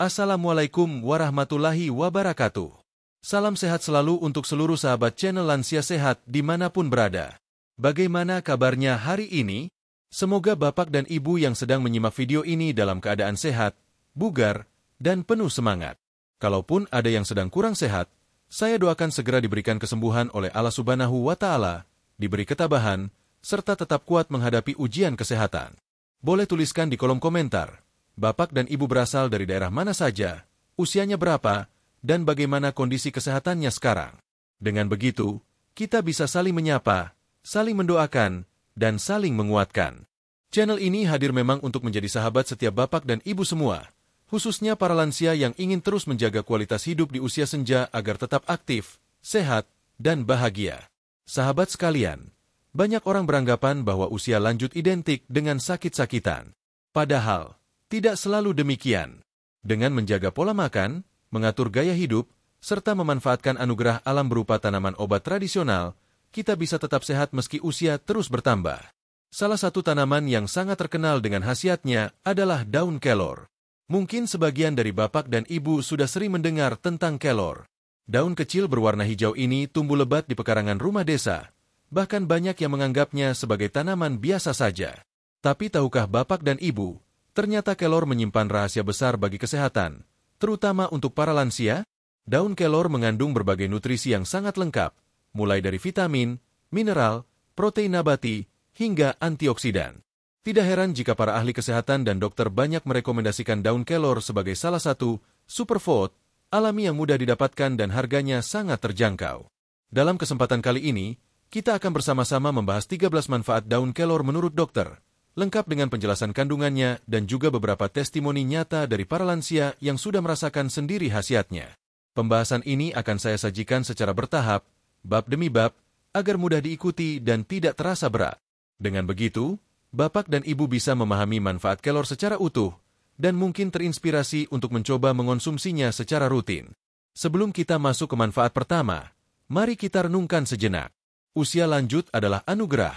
Assalamualaikum warahmatullahi wabarakatuh. Salam sehat selalu untuk seluruh sahabat channel Lansia Sehat dimanapun berada. Bagaimana kabarnya hari ini? Semoga Bapak dan Ibu yang sedang menyimak video ini dalam keadaan sehat, bugar, dan penuh semangat. Kalaupun ada yang sedang kurang sehat, saya doakan segera diberikan kesembuhan oleh Allah Subhanahu wa Ta'ala, diberi ketabahan, serta tetap kuat menghadapi ujian kesehatan. Boleh tuliskan di kolom komentar, Bapak dan Ibu berasal dari daerah mana saja, usianya berapa, dan bagaimana kondisi kesehatannya sekarang. Dengan begitu, kita bisa saling menyapa, saling mendoakan, dan saling menguatkan. Channel ini hadir memang untuk menjadi sahabat setiap Bapak dan Ibu semua, khususnya para lansia yang ingin terus menjaga kualitas hidup di usia senja agar tetap aktif, sehat, dan bahagia. Sahabat sekalian, banyak orang beranggapan bahwa usia lanjut identik dengan sakit-sakitan. Padahal, tidak selalu demikian. Dengan menjaga pola makan, mengatur gaya hidup, serta memanfaatkan anugerah alam berupa tanaman obat tradisional, kita bisa tetap sehat meski usia terus bertambah. Salah satu tanaman yang sangat terkenal dengan khasiatnya adalah daun kelor. Mungkin sebagian dari Bapak dan Ibu sudah sering mendengar tentang kelor. Daun kecil berwarna hijau ini tumbuh lebat di pekarangan rumah desa. Bahkan banyak yang menganggapnya sebagai tanaman biasa saja. Tapi tahukah Bapak dan Ibu, ternyata kelor menyimpan rahasia besar bagi kesehatan, terutama untuk para lansia? Daun kelor mengandung berbagai nutrisi yang sangat lengkap, mulai dari vitamin, mineral, protein nabati, hingga antioksidan. Tidak heran jika para ahli kesehatan dan dokter banyak merekomendasikan daun kelor sebagai salah satu superfood alami yang mudah didapatkan dan harganya sangat terjangkau. Dalam kesempatan kali ini, kita akan bersama-sama membahas 13 manfaat daun kelor menurut dokter, lengkap dengan penjelasan kandungannya dan juga beberapa testimoni nyata dari para lansia yang sudah merasakan sendiri khasiatnya. Pembahasan ini akan saya sajikan secara bertahap, bab demi bab, agar mudah diikuti dan tidak terasa berat. Dengan begitu, Bapak dan Ibu bisa memahami manfaat kelor secara utuh dan mungkin terinspirasi untuk mencoba mengonsumsinya secara rutin. Sebelum kita masuk ke manfaat pertama, mari kita renungkan sejenak. Usia lanjut adalah anugerah,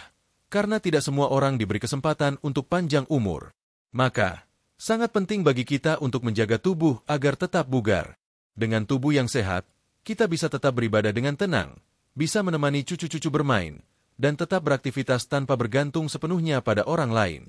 karena tidak semua orang diberi kesempatan untuk panjang umur. Maka, sangat penting bagi kita untuk menjaga tubuh agar tetap bugar. Dengan tubuh yang sehat, kita bisa tetap beribadah dengan tenang, bisa menemani cucu-cucu bermain, dan tetap beraktivitas tanpa bergantung sepenuhnya pada orang lain.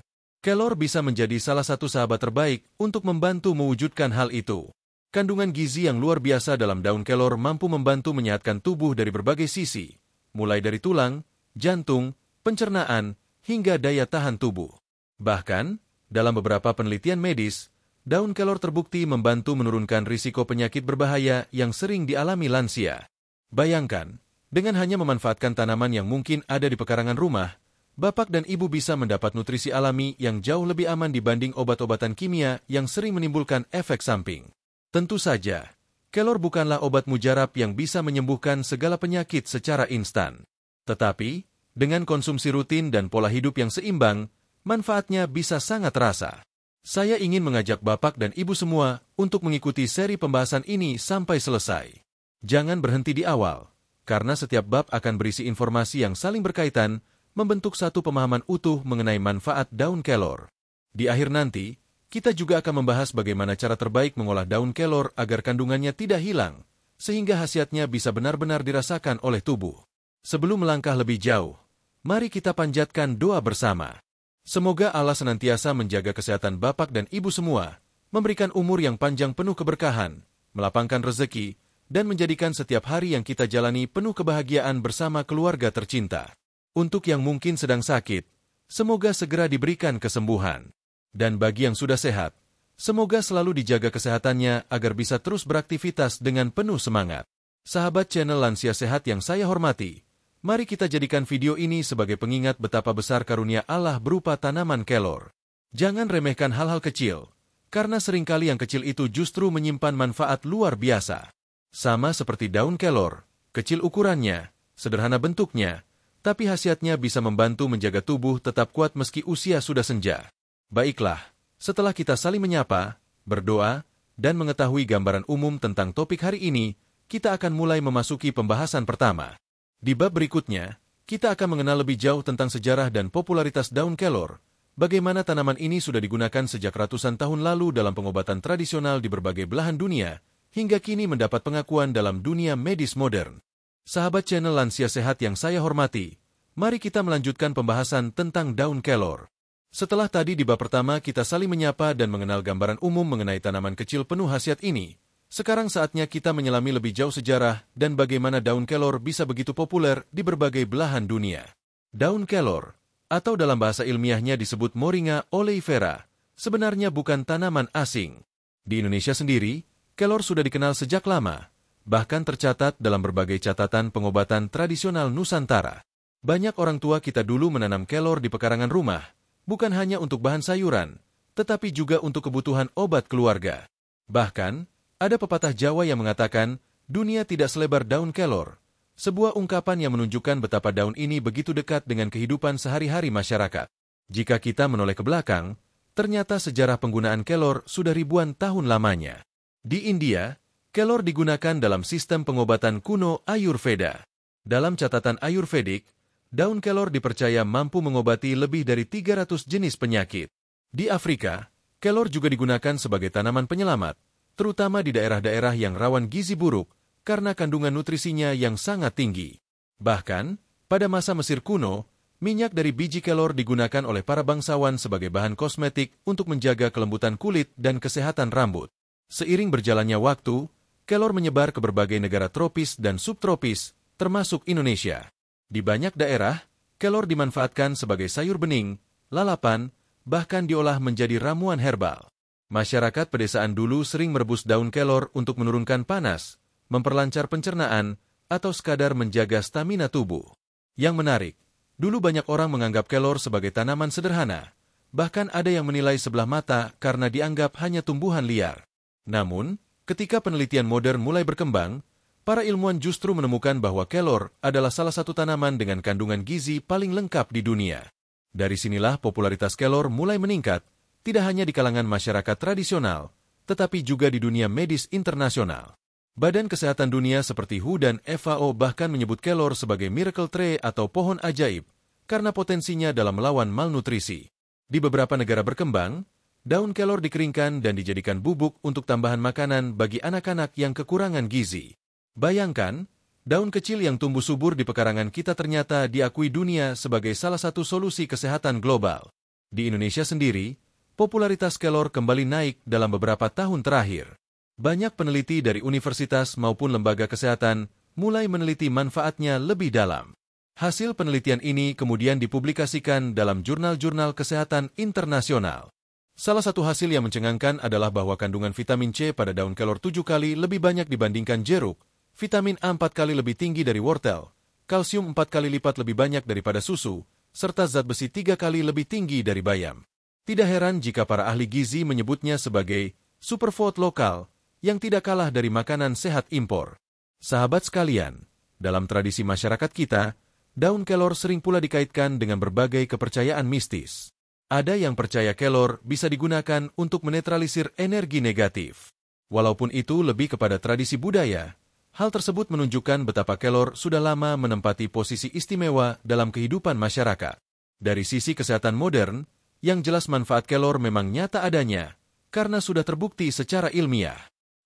Kelor bisa menjadi salah satu sahabat terbaik untuk membantu mewujudkan hal itu. Kandungan gizi yang luar biasa dalam daun kelor mampu membantu menyehatkan tubuh dari berbagai sisi, mulai dari tulang, jantung, pencernaan, hingga daya tahan tubuh. Bahkan, dalam beberapa penelitian medis, daun kelor terbukti membantu menurunkan risiko penyakit berbahaya yang sering dialami lansia. Bayangkan, dengan hanya memanfaatkan tanaman yang mungkin ada di pekarangan rumah, Bapak dan Ibu bisa mendapat nutrisi alami yang jauh lebih aman dibanding obat-obatan kimia yang sering menimbulkan efek samping. Tentu saja, kelor bukanlah obat mujarab yang bisa menyembuhkan segala penyakit secara instan. Tetapi, dengan konsumsi rutin dan pola hidup yang seimbang, manfaatnya bisa sangat terasa. Saya ingin mengajak Bapak dan Ibu semua untuk mengikuti seri pembahasan ini sampai selesai. Jangan berhenti di awal, karena setiap bab akan berisi informasi yang saling berkaitan, membentuk satu pemahaman utuh mengenai manfaat daun kelor. Di akhir nanti, kita juga akan membahas bagaimana cara terbaik mengolah daun kelor agar kandungannya tidak hilang, sehingga khasiatnya bisa benar-benar dirasakan oleh tubuh. Sebelum melangkah lebih jauh, mari kita panjatkan doa bersama. Semoga Allah senantiasa menjaga kesehatan Bapak dan Ibu semua, memberikan umur yang panjang penuh keberkahan, melapangkan rezeki, dan menjadikan setiap hari yang kita jalani penuh kebahagiaan bersama keluarga tercinta. Untuk yang mungkin sedang sakit, semoga segera diberikan kesembuhan. Dan bagi yang sudah sehat, semoga selalu dijaga kesehatannya agar bisa terus beraktivitas dengan penuh semangat. Sahabat channel Lansia Sehat yang saya hormati, mari kita jadikan video ini sebagai pengingat betapa besar karunia Allah berupa tanaman kelor. Jangan remehkan hal-hal kecil, karena seringkali yang kecil itu justru menyimpan manfaat luar biasa. Sama seperti daun kelor, kecil ukurannya, sederhana bentuknya, tapi khasiatnya bisa membantu menjaga tubuh tetap kuat meski usia sudah senja. Baiklah, setelah kita saling menyapa, berdoa, dan mengetahui gambaran umum tentang topik hari ini, kita akan mulai memasuki pembahasan pertama. Di bab berikutnya, kita akan mengenal lebih jauh tentang sejarah dan popularitas daun kelor, bagaimana tanaman ini sudah digunakan sejak ratusan tahun lalu dalam pengobatan tradisional di berbagai belahan dunia, hingga kini mendapat pengakuan dalam dunia medis modern. Sahabat channel Lansia Sehat yang saya hormati, mari kita melanjutkan pembahasan tentang daun kelor. Setelah tadi di bab pertama kita saling menyapa dan mengenal gambaran umum mengenai tanaman kecil penuh khasiat ini, sekarang saatnya kita menyelami lebih jauh sejarah dan bagaimana daun kelor bisa begitu populer di berbagai belahan dunia. Daun kelor, atau dalam bahasa ilmiahnya disebut Moringa oleifera, sebenarnya bukan tanaman asing. Di Indonesia sendiri, kelor sudah dikenal sejak lama, bahkan tercatat dalam berbagai catatan pengobatan tradisional Nusantara. Banyak orang tua kita dulu menanam kelor di pekarangan rumah, bukan hanya untuk bahan sayuran, tetapi juga untuk kebutuhan obat keluarga. Bahkan, ada pepatah Jawa yang mengatakan, dunia tidak selebar daun kelor, sebuah ungkapan yang menunjukkan betapa daun ini begitu dekat dengan kehidupan sehari-hari masyarakat. Jika kita menoleh ke belakang, ternyata sejarah penggunaan kelor sudah ribuan tahun lamanya. Di India, kelor digunakan dalam sistem pengobatan kuno Ayurveda. Dalam catatan Ayurvedik, daun kelor dipercaya mampu mengobati lebih dari 300 jenis penyakit. Di Afrika, kelor juga digunakan sebagai tanaman penyelamat, terutama di daerah-daerah yang rawan gizi buruk, karena kandungan nutrisinya yang sangat tinggi. Bahkan, pada masa Mesir kuno, minyak dari biji kelor digunakan oleh para bangsawan sebagai bahan kosmetik untuk menjaga kelembutan kulit dan kesehatan rambut. Seiring berjalannya waktu, kelor menyebar ke berbagai negara tropis dan subtropis, termasuk Indonesia. Di banyak daerah, kelor dimanfaatkan sebagai sayur bening, lalapan, bahkan diolah menjadi ramuan herbal. Masyarakat pedesaan dulu sering merebus daun kelor untuk menurunkan panas, memperlancar pencernaan, atau sekadar menjaga stamina tubuh. Yang menarik, dulu banyak orang menganggap kelor sebagai tanaman sederhana, bahkan ada yang menilai sebelah mata karena dianggap hanya tumbuhan liar. Namun, ketika penelitian modern mulai berkembang, para ilmuwan justru menemukan bahwa kelor adalah salah satu tanaman dengan kandungan gizi paling lengkap di dunia. Dari sinilah popularitas kelor mulai meningkat, tidak hanya di kalangan masyarakat tradisional, tetapi juga di dunia medis internasional. Badan Kesehatan Dunia seperti WHO dan FAO bahkan menyebut kelor sebagai miracle tree atau pohon ajaib, karena potensinya dalam melawan malnutrisi. Di beberapa negara berkembang, daun kelor dikeringkan dan dijadikan bubuk untuk tambahan makanan bagi anak-anak yang kekurangan gizi. Bayangkan, daun kecil yang tumbuh subur di pekarangan kita ternyata diakui dunia sebagai salah satu solusi kesehatan global. Di Indonesia sendiri, popularitas kelor kembali naik dalam beberapa tahun terakhir. Banyak peneliti dari universitas maupun lembaga kesehatan mulai meneliti manfaatnya lebih dalam. Hasil penelitian ini kemudian dipublikasikan dalam jurnal-jurnal kesehatan internasional. Salah satu hasil yang mencengangkan adalah bahwa kandungan vitamin C pada daun kelor 7 kali lebih banyak dibandingkan jeruk, vitamin A 4 kali lebih tinggi dari wortel, kalsium 4 kali lipat lebih banyak daripada susu, serta zat besi 3 kali lebih tinggi dari bayam. Tidak heran jika para ahli gizi menyebutnya sebagai superfood lokal, yang tidak kalah dari makanan sehat impor. Sahabat sekalian, dalam tradisi masyarakat kita, daun kelor sering pula dikaitkan dengan berbagai kepercayaan mistis. Ada yang percaya kelor bisa digunakan untuk menetralisir energi negatif. Walaupun itu lebih kepada tradisi budaya, hal tersebut menunjukkan betapa kelor sudah lama menempati posisi istimewa dalam kehidupan masyarakat. Dari sisi kesehatan modern, yang jelas manfaat kelor memang nyata adanya, karena sudah terbukti secara ilmiah.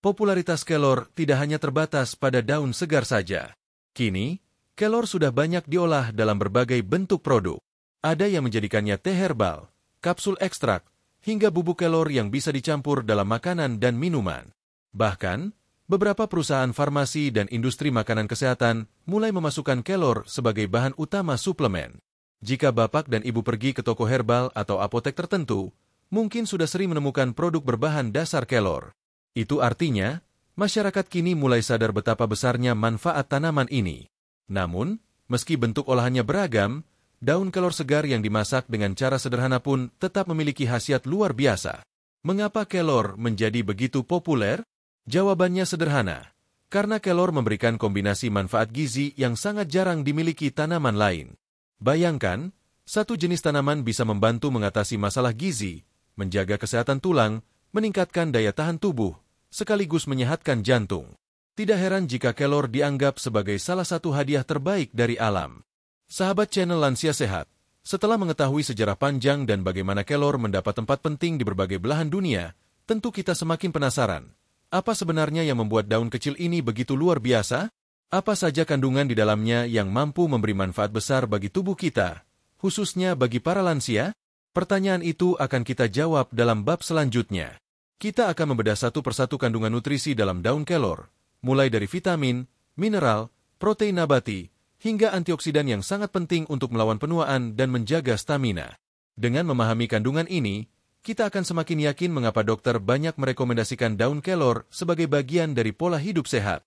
Popularitas kelor tidak hanya terbatas pada daun segar saja. Kini, kelor sudah banyak diolah dalam berbagai bentuk produk. Ada yang menjadikannya teh herbal, kapsul ekstrak, hingga bubuk kelor yang bisa dicampur dalam makanan dan minuman. Bahkan, beberapa perusahaan farmasi dan industri makanan kesehatan mulai memasukkan kelor sebagai bahan utama suplemen. Jika bapak dan ibu pergi ke toko herbal atau apotek tertentu, mungkin sudah sering menemukan produk berbahan dasar kelor. Itu artinya, masyarakat kini mulai sadar betapa besarnya manfaat tanaman ini. Namun, meski bentuk olahannya beragam, daun kelor segar yang dimasak dengan cara sederhana pun tetap memiliki khasiat luar biasa. Mengapa kelor menjadi begitu populer? Jawabannya sederhana, karena kelor memberikan kombinasi manfaat gizi yang sangat jarang dimiliki tanaman lain. Bayangkan, satu jenis tanaman bisa membantu mengatasi masalah gizi, menjaga kesehatan tulang, meningkatkan daya tahan tubuh, sekaligus menyehatkan jantung. Tidak heran jika kelor dianggap sebagai salah satu hadiah terbaik dari alam. Sahabat channel Lansia Sehat, Setelah mengetahui sejarah panjang dan bagaimana kelor mendapat tempat penting di berbagai belahan dunia, tentu kita semakin penasaran. Apa sebenarnya yang membuat daun kecil ini begitu luar biasa? Apa saja kandungan di dalamnya yang mampu memberi manfaat besar bagi tubuh kita, khususnya bagi para lansia? Pertanyaan itu akan kita jawab dalam bab selanjutnya. Kita akan membedah satu persatu kandungan nutrisi dalam daun kelor, mulai dari vitamin, mineral, protein nabati, hingga antioksidan yang sangat penting untuk melawan penuaan dan menjaga stamina. Dengan memahami kandungan ini, kita akan semakin yakin mengapa dokter banyak merekomendasikan daun kelor sebagai bagian dari pola hidup sehat.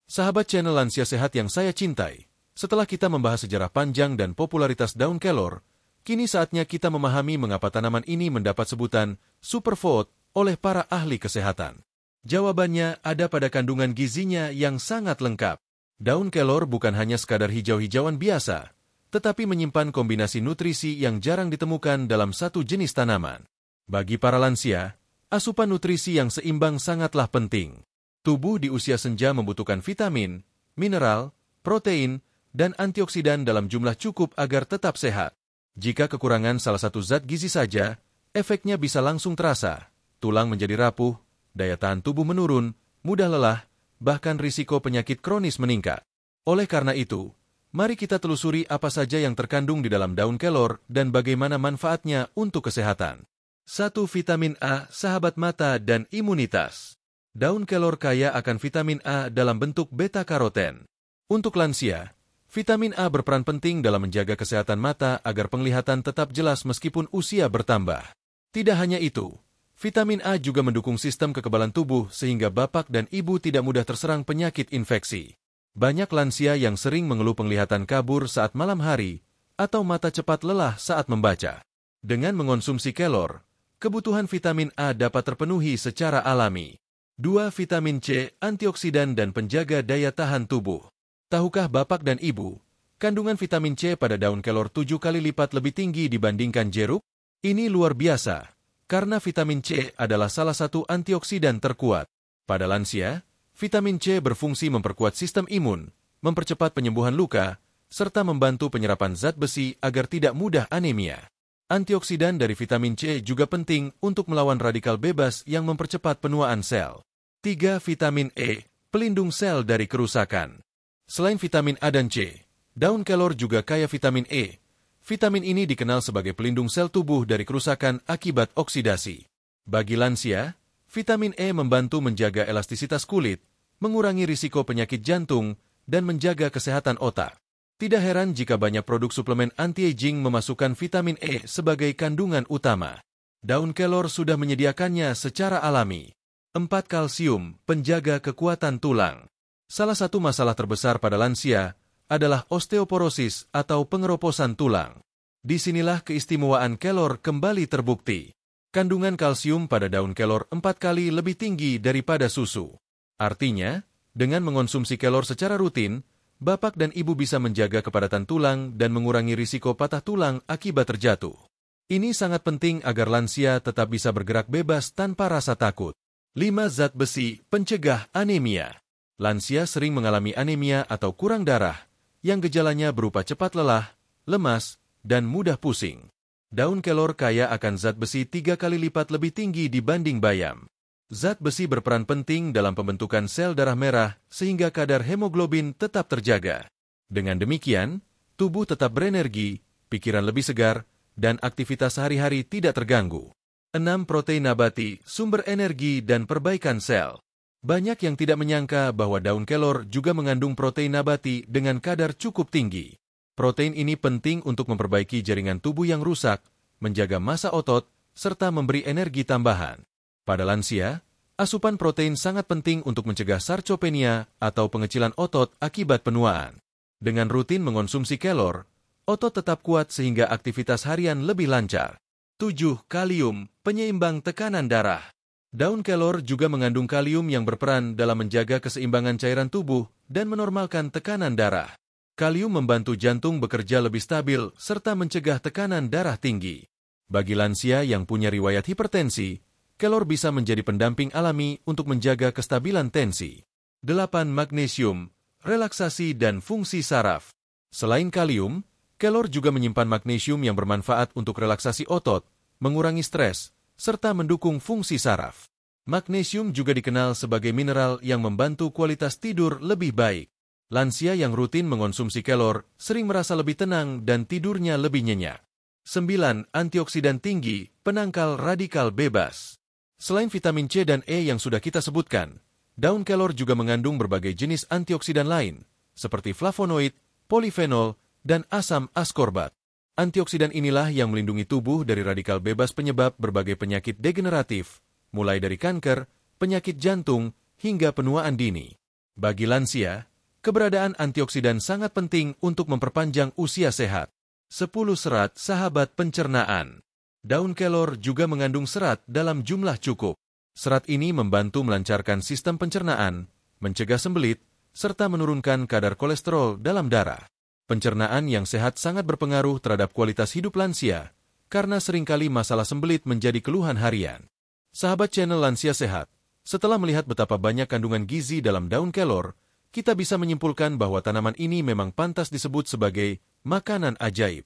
Sahabat channel Lansia Sehat yang saya cintai, setelah kita membahas sejarah panjang dan popularitas daun kelor, kini saatnya kita memahami mengapa tanaman ini mendapat sebutan superfood oleh para ahli kesehatan. Jawabannya ada pada kandungan gizinya yang sangat lengkap. Daun kelor bukan hanya sekadar hijau-hijauan biasa, tetapi menyimpan kombinasi nutrisi yang jarang ditemukan dalam satu jenis tanaman. Bagi para lansia, asupan nutrisi yang seimbang sangatlah penting. Tubuh di usia senja membutuhkan vitamin, mineral, protein, dan antioksidan dalam jumlah cukup agar tetap sehat. Jika kekurangan salah satu zat gizi saja, efeknya bisa langsung terasa. Tulang menjadi rapuh, daya tahan tubuh menurun, mudah lelah, bahkan risiko penyakit kronis meningkat. Oleh karena itu, mari kita telusuri apa saja yang terkandung di dalam daun kelor dan bagaimana manfaatnya untuk kesehatan. 1. Vitamin A, sahabat mata dan imunitas. Daun kelor kaya akan vitamin A dalam bentuk beta-karoten. Untuk lansia, vitamin A berperan penting dalam menjaga kesehatan mata agar penglihatan tetap jelas meskipun usia bertambah. Tidak hanya itu, vitamin A juga mendukung sistem kekebalan tubuh sehingga bapak dan ibu tidak mudah terserang penyakit infeksi. Banyak lansia yang sering mengeluh penglihatan kabur saat malam hari atau mata cepat lelah saat membaca. Dengan mengonsumsi kelor, kebutuhan vitamin A dapat terpenuhi secara alami. 2. Vitamin C, antioksidan dan penjaga daya tahan tubuh. Tahukah bapak dan ibu, kandungan vitamin C pada daun kelor 7 kali lipat lebih tinggi dibandingkan jeruk? Ini luar biasa. Karena vitamin C adalah salah satu antioksidan terkuat. Pada lansia, vitamin C berfungsi memperkuat sistem imun, mempercepat penyembuhan luka, serta membantu penyerapan zat besi agar tidak mudah anemia. Antioksidan dari vitamin C juga penting untuk melawan radikal bebas yang mempercepat penuaan sel. 3. Vitamin E, pelindung sel dari kerusakan. Selain vitamin A dan C, daun kelor juga kaya vitamin E. Vitamin ini dikenal sebagai pelindung sel tubuh dari kerusakan akibat oksidasi. Bagi lansia, vitamin E membantu menjaga elastisitas kulit, mengurangi risiko penyakit jantung, dan menjaga kesehatan otak. Tidak heran jika banyak produk suplemen anti-aging memasukkan vitamin E sebagai kandungan utama. Daun kelor sudah menyediakannya secara alami. 4. Kalsium, penjaga kekuatan tulang. Salah satu masalah terbesar pada lansia adalah osteoporosis atau pengeroposan tulang. Disinilah keistimewaan kelor kembali terbukti. Kandungan kalsium pada daun kelor 4 kali lebih tinggi daripada susu. Artinya, dengan mengonsumsi kelor secara rutin, bapak dan ibu bisa menjaga kepadatan tulang dan mengurangi risiko patah tulang akibat terjatuh. Ini sangat penting agar lansia tetap bisa bergerak bebas tanpa rasa takut. 5. Zat besi, pencegah anemia. Lansia sering mengalami anemia atau kurang darah, yang gejalanya berupa cepat lelah, lemas, dan mudah pusing. Daun kelor kaya akan zat besi 3 kali lipat lebih tinggi dibanding bayam. Zat besi berperan penting dalam pembentukan sel darah merah sehingga kadar hemoglobin tetap terjaga. Dengan demikian, tubuh tetap berenergi, pikiran lebih segar, dan aktivitas sehari-hari tidak terganggu. 6. Protein nabati, sumber energi dan perbaikan sel. Banyak yang tidak menyangka bahwa daun kelor juga mengandung protein nabati dengan kadar cukup tinggi. Protein ini penting untuk memperbaiki jaringan tubuh yang rusak, menjaga massa otot, serta memberi energi tambahan. Pada lansia, asupan protein sangat penting untuk mencegah sarcopenia atau pengecilan otot akibat penuaan. Dengan rutin mengonsumsi kelor, otot tetap kuat sehingga aktivitas harian lebih lancar. 7. Kalium, penyeimbang tekanan darah. Daun kelor juga mengandung kalium yang berperan dalam menjaga keseimbangan cairan tubuh dan menormalkan tekanan darah. Kalium membantu jantung bekerja lebih stabil serta mencegah tekanan darah tinggi. Bagi lansia yang punya riwayat hipertensi, kelor bisa menjadi pendamping alami untuk menjaga kestabilan tensi. 8. Magnesium, relaksasi dan fungsi saraf. Selain kalium, Kelor juga menyimpan magnesium yang bermanfaat untuk relaksasi otot, mengurangi stres, serta mendukung fungsi saraf. Magnesium juga dikenal sebagai mineral yang membantu kualitas tidur lebih baik. Lansia yang rutin mengonsumsi kelor sering merasa lebih tenang dan tidurnya lebih nyenyak. 9. Antioksidan tinggi, penangkal radikal bebas. Selain vitamin C dan E yang sudah kita sebutkan, daun kelor juga mengandung berbagai jenis antioksidan lain, seperti flavonoid, polifenol, dan asam askorbat. Antioksidan inilah yang melindungi tubuh dari radikal bebas penyebab berbagai penyakit degeneratif, mulai dari kanker, penyakit jantung, hingga penuaan dini. Bagi lansia, keberadaan antioksidan sangat penting untuk memperpanjang usia sehat. 10. Serat sahabat pencernaan. Daun kelor juga mengandung serat dalam jumlah cukup. Serat ini membantu melancarkan sistem pencernaan, mencegah sembelit, serta menurunkan kadar kolesterol dalam darah. Pencernaan yang sehat sangat berpengaruh terhadap kualitas hidup lansia, karena seringkali masalah sembelit menjadi keluhan harian. Sahabat channel Lansia Sehat, setelah melihat betapa banyak kandungan gizi dalam daun kelor, kita bisa menyimpulkan bahwa tanaman ini memang pantas disebut sebagai makanan ajaib.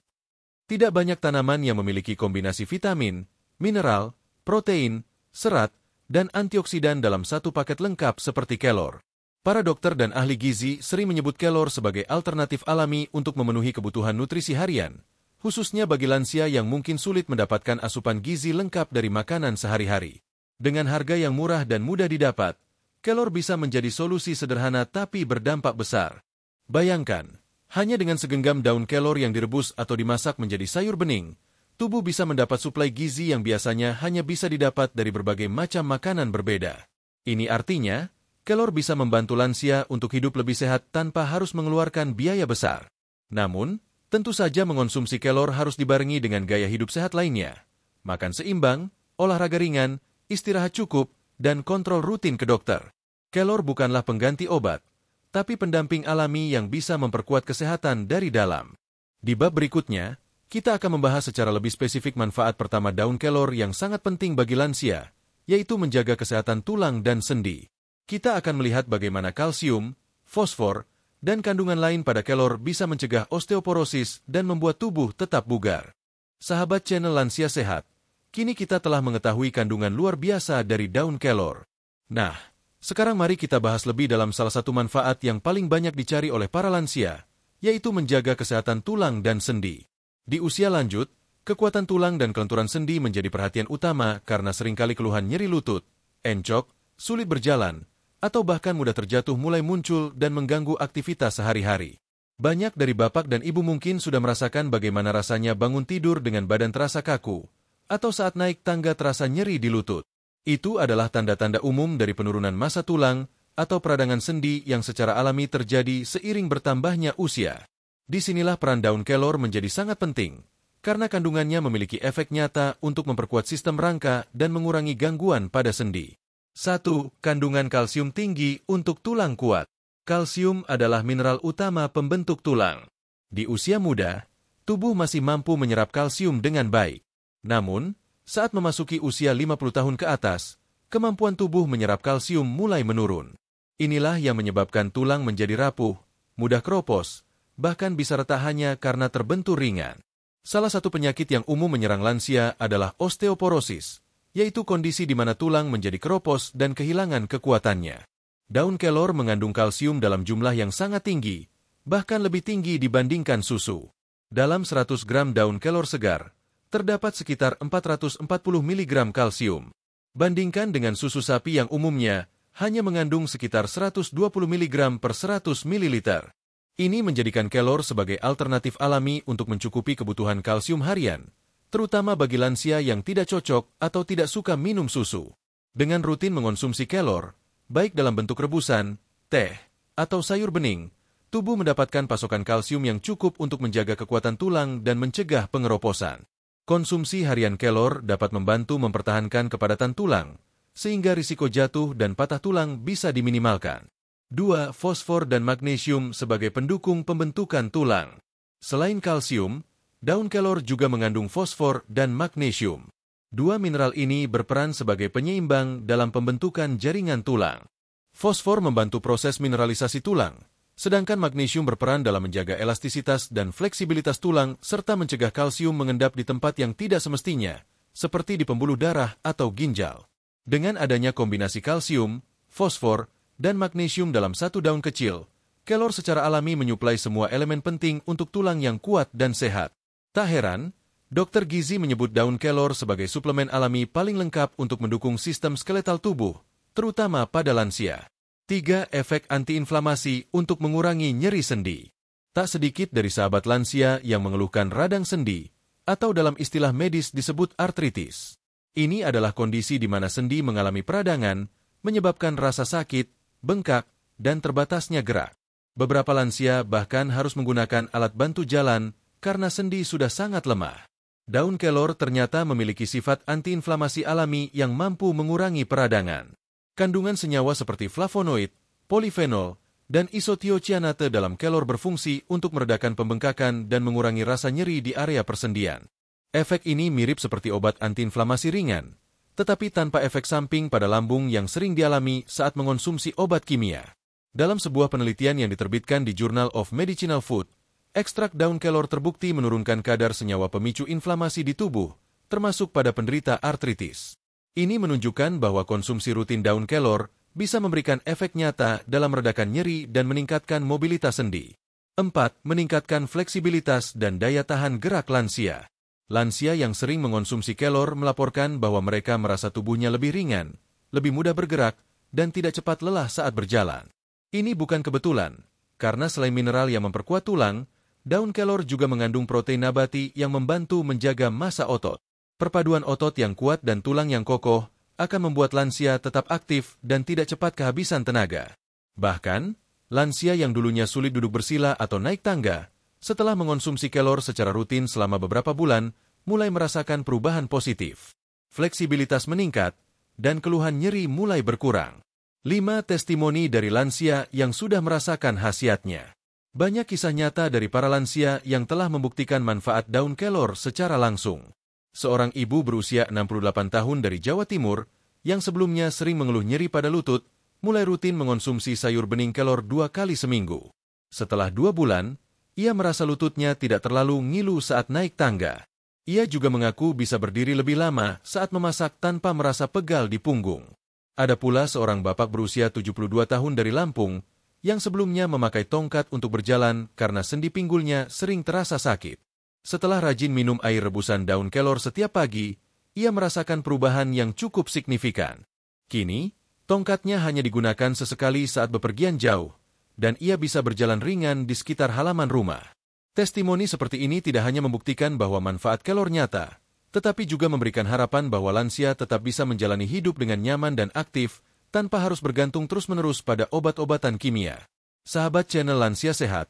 Tidak banyak tanaman yang memiliki kombinasi vitamin, mineral, protein, serat, dan antioksidan dalam satu paket lengkap seperti kelor. Para dokter dan ahli gizi sering menyebut kelor sebagai alternatif alami untuk memenuhi kebutuhan nutrisi harian, khususnya bagi lansia yang mungkin sulit mendapatkan asupan gizi lengkap dari makanan sehari-hari. Dengan harga yang murah dan mudah didapat, kelor bisa menjadi solusi sederhana tapi berdampak besar. Bayangkan, hanya dengan segenggam daun kelor yang direbus atau dimasak menjadi sayur bening, tubuh bisa mendapat suplai gizi yang biasanya hanya bisa didapat dari berbagai macam makanan berbeda. Ini artinya, kelor bisa membantu lansia untuk hidup lebih sehat tanpa harus mengeluarkan biaya besar. Namun, tentu saja mengonsumsi kelor harus dibarengi dengan gaya hidup sehat lainnya. Makan seimbang, olahraga ringan, istirahat cukup, dan kontrol rutin ke dokter. Kelor bukanlah pengganti obat, tapi pendamping alami yang bisa memperkuat kesehatan dari dalam. Di bab berikutnya, kita akan membahas secara lebih spesifik manfaat pertama daun kelor yang sangat penting bagi lansia, yaitu menjaga kesehatan tulang dan sendi. Kita akan melihat bagaimana kalsium, fosfor, dan kandungan lain pada kelor bisa mencegah osteoporosis dan membuat tubuh tetap bugar. Sahabat channel Lansia Sehat, kini kita telah mengetahui kandungan luar biasa dari daun kelor. Nah, sekarang mari kita bahas lebih dalam salah satu manfaat yang paling banyak dicari oleh para lansia, yaitu menjaga kesehatan tulang dan sendi. Di usia lanjut, kekuatan tulang dan kelenturan sendi menjadi perhatian utama karena seringkali keluhan nyeri lutut, encok, sulit berjalan, atau bahkan mudah terjatuh mulai muncul dan mengganggu aktivitas sehari-hari. Banyak dari bapak dan ibu mungkin sudah merasakan bagaimana rasanya bangun tidur dengan badan terasa kaku, atau saat naik tangga terasa nyeri di lutut. Itu adalah tanda-tanda umum dari penurunan massa tulang atau peradangan sendi yang secara alami terjadi seiring bertambahnya usia. Disinilah peran daun kelor menjadi sangat penting, karena kandungannya memiliki efek nyata untuk memperkuat sistem rangka dan mengurangi gangguan pada sendi. 1. Kandungan kalsium tinggi untuk tulang kuat. Kalsium adalah mineral utama pembentuk tulang. Di usia muda, tubuh masih mampu menyerap kalsium dengan baik. Namun, saat memasuki usia 50 tahun ke atas, kemampuan tubuh menyerap kalsium mulai menurun. Inilah yang menyebabkan tulang menjadi rapuh, mudah keropos, bahkan bisa retak hanya karena terbentur ringan. Salah satu penyakit yang umum menyerang lansia adalah osteoporosis, yaitu kondisi di mana tulang menjadi keropos dan kehilangan kekuatannya. Daun kelor mengandung kalsium dalam jumlah yang sangat tinggi, bahkan lebih tinggi dibandingkan susu. Dalam 100 gram daun kelor segar, terdapat sekitar 440 mg kalsium. Bandingkan dengan susu sapi yang umumnya hanya mengandung sekitar 120 mg per 100 ml. Ini menjadikan kelor sebagai alternatif alami untuk mencukupi kebutuhan kalsium harian, terutama bagi lansia yang tidak cocok atau tidak suka minum susu. Dengan rutin mengonsumsi kelor, baik dalam bentuk rebusan, teh, atau sayur bening, tubuh mendapatkan pasokan kalsium yang cukup untuk menjaga kekuatan tulang dan mencegah pengeroposan. Konsumsi harian kelor dapat membantu mempertahankan kepadatan tulang, sehingga risiko jatuh dan patah tulang bisa diminimalkan. 2. Fosfor dan magnesium sebagai pendukung pembentukan tulang. Selain kalsium, daun kelor juga mengandung fosfor dan magnesium. Dua mineral ini berperan sebagai penyeimbang dalam pembentukan jaringan tulang. Fosfor membantu proses mineralisasi tulang, Sedangkan magnesium berperan dalam menjaga elastisitas dan fleksibilitas tulang serta mencegah kalsium mengendap di tempat yang tidak semestinya, seperti di pembuluh darah atau ginjal. Dengan adanya kombinasi kalsium, fosfor, dan magnesium dalam satu daun kecil, kelor secara alami menyuplai semua elemen penting untuk tulang yang kuat dan sehat. Tak heran, dokter gizi menyebut daun kelor sebagai suplemen alami paling lengkap untuk mendukung sistem skeletal tubuh, terutama pada lansia. 3. Efek antiinflamasi untuk mengurangi nyeri sendi. Tak sedikit dari sahabat lansia yang mengeluhkan radang sendi, atau dalam istilah medis disebut artritis. Ini adalah kondisi di mana sendi mengalami peradangan, menyebabkan rasa sakit, bengkak, dan terbatasnya gerak. Beberapa lansia bahkan harus menggunakan alat bantu jalan karena sendi sudah sangat lemah. Daun kelor ternyata memiliki sifat antiinflamasi alami yang mampu mengurangi peradangan. Kandungan senyawa seperti flavonoid, polifenol, dan isothiocyanate dalam kelor berfungsi untuk meredakan pembengkakan dan mengurangi rasa nyeri di area persendian. Efek ini mirip seperti obat antiinflamasi ringan, tetapi tanpa efek samping pada lambung yang sering dialami saat mengonsumsi obat kimia. Dalam sebuah penelitian yang diterbitkan di Journal of Medicinal Food, ekstrak daun kelor terbukti menurunkan kadar senyawa pemicu inflamasi di tubuh, termasuk pada penderita artritis. Ini menunjukkan bahwa konsumsi rutin daun kelor bisa memberikan efek nyata dalam meredakan nyeri dan meningkatkan mobilitas sendi. 4. Meningkatkan fleksibilitas dan daya tahan gerak lansia. Lansia yang sering mengonsumsi kelor melaporkan bahwa mereka merasa tubuhnya lebih ringan, lebih mudah bergerak, dan tidak cepat lelah saat berjalan. Ini bukan kebetulan, karena selain mineral yang memperkuat tulang, daun kelor juga mengandung protein nabati yang membantu menjaga massa otot. Perpaduan otot yang kuat dan tulang yang kokoh akan membuat lansia tetap aktif dan tidak cepat kehabisan tenaga. Bahkan, lansia yang dulunya sulit duduk bersila atau naik tangga, setelah mengonsumsi kelor secara rutin selama beberapa bulan, mulai merasakan perubahan positif. Fleksibilitas meningkat, dan keluhan nyeri mulai berkurang. 5. Testimoni dari lansia yang sudah merasakan khasiatnya. Banyak kisah nyata dari para lansia yang telah membuktikan manfaat daun kelor secara langsung. Seorang ibu berusia 68 tahun dari Jawa Timur, yang sebelumnya sering mengeluh nyeri pada lutut, mulai rutin mengonsumsi sayur bening kelor 2 kali seminggu. Setelah 2 bulan, ia merasa lututnya tidak terlalu ngilu saat naik tangga. Ia juga mengaku bisa berdiri lebih lama saat memasak tanpa merasa pegal di punggung. Ada pula seorang bapak berusia 72 tahun dari Lampung, yang sebelumnya memakai tongkat untuk berjalan karena sendi pinggulnya sering terasa sakit. Setelah rajin minum air rebusan daun kelor setiap pagi, ia merasakan perubahan yang cukup signifikan. Kini, tongkatnya hanya digunakan sesekali saat bepergian jauh, dan ia bisa berjalan ringan di sekitar halaman rumah. Testimoni seperti ini tidak hanya membuktikan bahwa manfaat kelor nyata, tetapi juga memberikan harapan bahwa lansia tetap bisa menjalani hidup dengan nyaman dan aktif, tanpa harus bergantung terus-menerus pada obat-obatan kimia. Sahabat channel Lansia Sehat,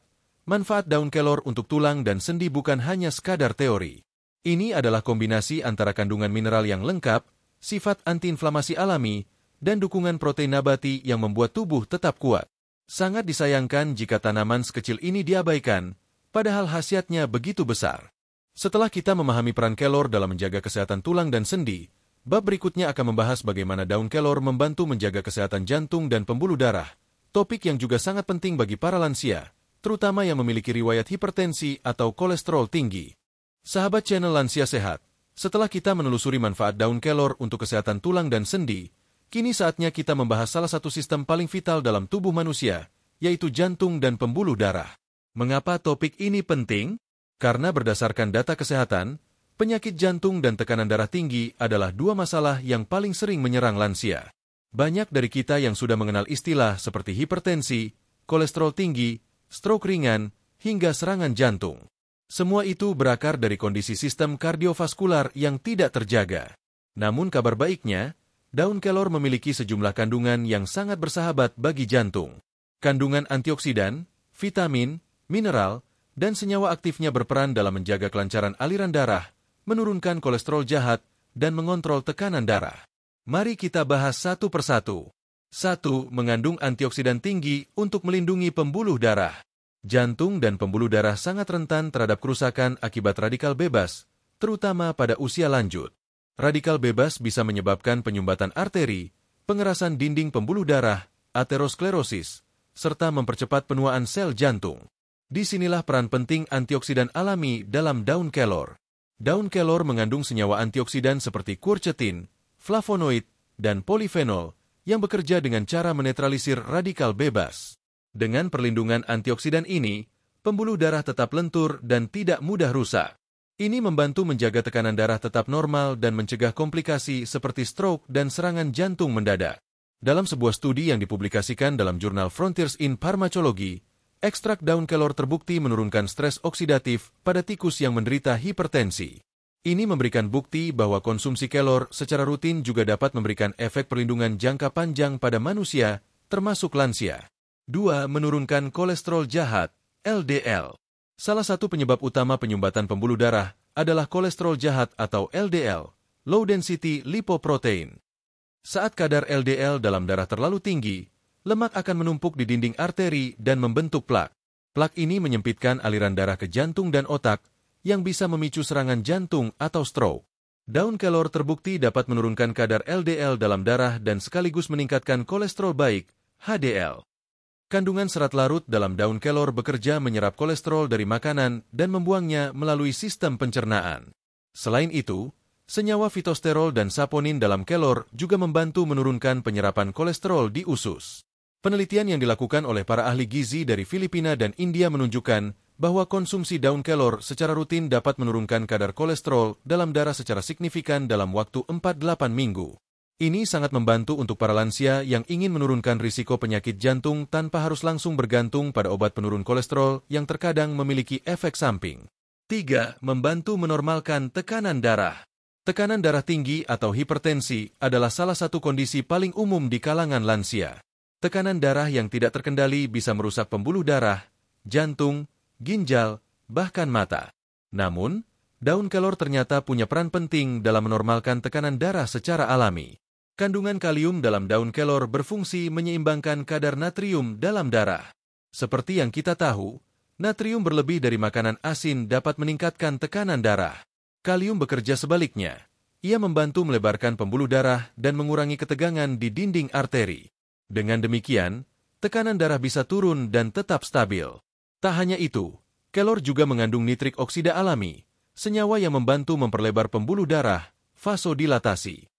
manfaat daun kelor untuk tulang dan sendi bukan hanya sekadar teori. Ini adalah kombinasi antara kandungan mineral yang lengkap, sifat antiinflamasi alami, dan dukungan protein nabati yang membuat tubuh tetap kuat. Sangat disayangkan jika tanaman sekecil ini diabaikan, padahal khasiatnya begitu besar. Setelah kita memahami peran kelor dalam menjaga kesehatan tulang dan sendi, bab berikutnya akan membahas bagaimana daun kelor membantu menjaga kesehatan jantung dan pembuluh darah, topik yang juga sangat penting bagi para lansia, terutama yang memiliki riwayat hipertensi atau kolesterol tinggi. Sahabat channel Lansia Sehat, setelah kita menelusuri manfaat daun kelor untuk kesehatan tulang dan sendi, kini saatnya kita membahas salah satu sistem paling vital dalam tubuh manusia, yaitu jantung dan pembuluh darah. Mengapa topik ini penting? Karena berdasarkan data kesehatan, penyakit jantung dan tekanan darah tinggi adalah 2 masalah yang paling sering menyerang lansia. Banyak dari kita yang sudah mengenal istilah seperti hipertensi, kolesterol tinggi, stroke ringan, hingga serangan jantung. Semua itu berakar dari kondisi sistem kardiovaskular yang tidak terjaga. Namun kabar baiknya, daun kelor memiliki sejumlah kandungan yang sangat bersahabat bagi jantung. Kandungan antioksidan, vitamin, mineral, dan senyawa aktifnya berperan dalam menjaga kelancaran aliran darah, menurunkan kolesterol jahat, dan mengontrol tekanan darah. Mari kita bahas satu persatu. 1. Mengandung antioksidan tinggi untuk melindungi pembuluh darah. Jantung dan pembuluh darah sangat rentan terhadap kerusakan akibat radikal bebas, terutama pada usia lanjut. Radikal bebas bisa menyebabkan penyumbatan arteri, pengerasan dinding pembuluh darah, aterosklerosis, serta mempercepat penuaan sel jantung. Disinilah peran penting antioksidan alami dalam daun kelor. Daun kelor mengandung senyawa antioksidan seperti quercetin, flavonoid, dan polifenol yang bekerja dengan cara menetralisir radikal bebas. Dengan perlindungan antioksidan ini, pembuluh darah tetap lentur dan tidak mudah rusak. Ini membantu menjaga tekanan darah tetap normal dan mencegah komplikasi seperti stroke dan serangan jantung mendadak. Dalam sebuah studi yang dipublikasikan dalam jurnal Frontiers in Pharmacology, ekstrak daun kelor terbukti menurunkan stres oksidatif pada tikus yang menderita hipertensi. Ini memberikan bukti bahwa konsumsi kelor secara rutin juga dapat memberikan efek perlindungan jangka panjang pada manusia, termasuk lansia. 2. Menurunkan kolesterol jahat, LDL. Salah satu penyebab utama penyumbatan pembuluh darah adalah kolesterol jahat atau LDL, low density lipoprotein. Saat kadar LDL dalam darah terlalu tinggi, lemak akan menumpuk di dinding arteri dan membentuk plak. Plak ini menyempitkan aliran darah ke jantung dan otak, yang bisa memicu serangan jantung atau stroke. Daun kelor terbukti dapat menurunkan kadar LDL dalam darah dan sekaligus meningkatkan kolesterol baik, HDL. Kandungan serat larut dalam daun kelor bekerja menyerap kolesterol dari makanan dan membuangnya melalui sistem pencernaan. Selain itu, senyawa fitosterol dan saponin dalam kelor juga membantu menurunkan penyerapan kolesterol di usus. Penelitian yang dilakukan oleh para ahli gizi dari Filipina dan India menunjukkan bahwa konsumsi daun kelor secara rutin dapat menurunkan kadar kolesterol dalam darah secara signifikan dalam waktu 4-8 minggu. Ini sangat membantu untuk para lansia yang ingin menurunkan risiko penyakit jantung tanpa harus langsung bergantung pada obat penurun kolesterol yang terkadang memiliki efek samping. 3. Membantu menormalkan tekanan darah. Tekanan darah tinggi atau hipertensi adalah salah satu kondisi paling umum di kalangan lansia. Tekanan darah yang tidak terkendali bisa merusak pembuluh darah, jantung, ginjal, bahkan mata. Namun, daun kelor ternyata punya peran penting dalam menormalkan tekanan darah secara alami. Kandungan kalium dalam daun kelor berfungsi menyeimbangkan kadar natrium dalam darah. Seperti yang kita tahu, natrium berlebih dari makanan asin dapat meningkatkan tekanan darah. Kalium bekerja sebaliknya. Ia membantu melebarkan pembuluh darah dan mengurangi ketegangan di dinding arteri. Dengan demikian, tekanan darah bisa turun dan tetap stabil. Tak hanya itu, kelor juga mengandung nitrik oksida alami, senyawa yang membantu memperlebar pembuluh darah, vasodilatasi.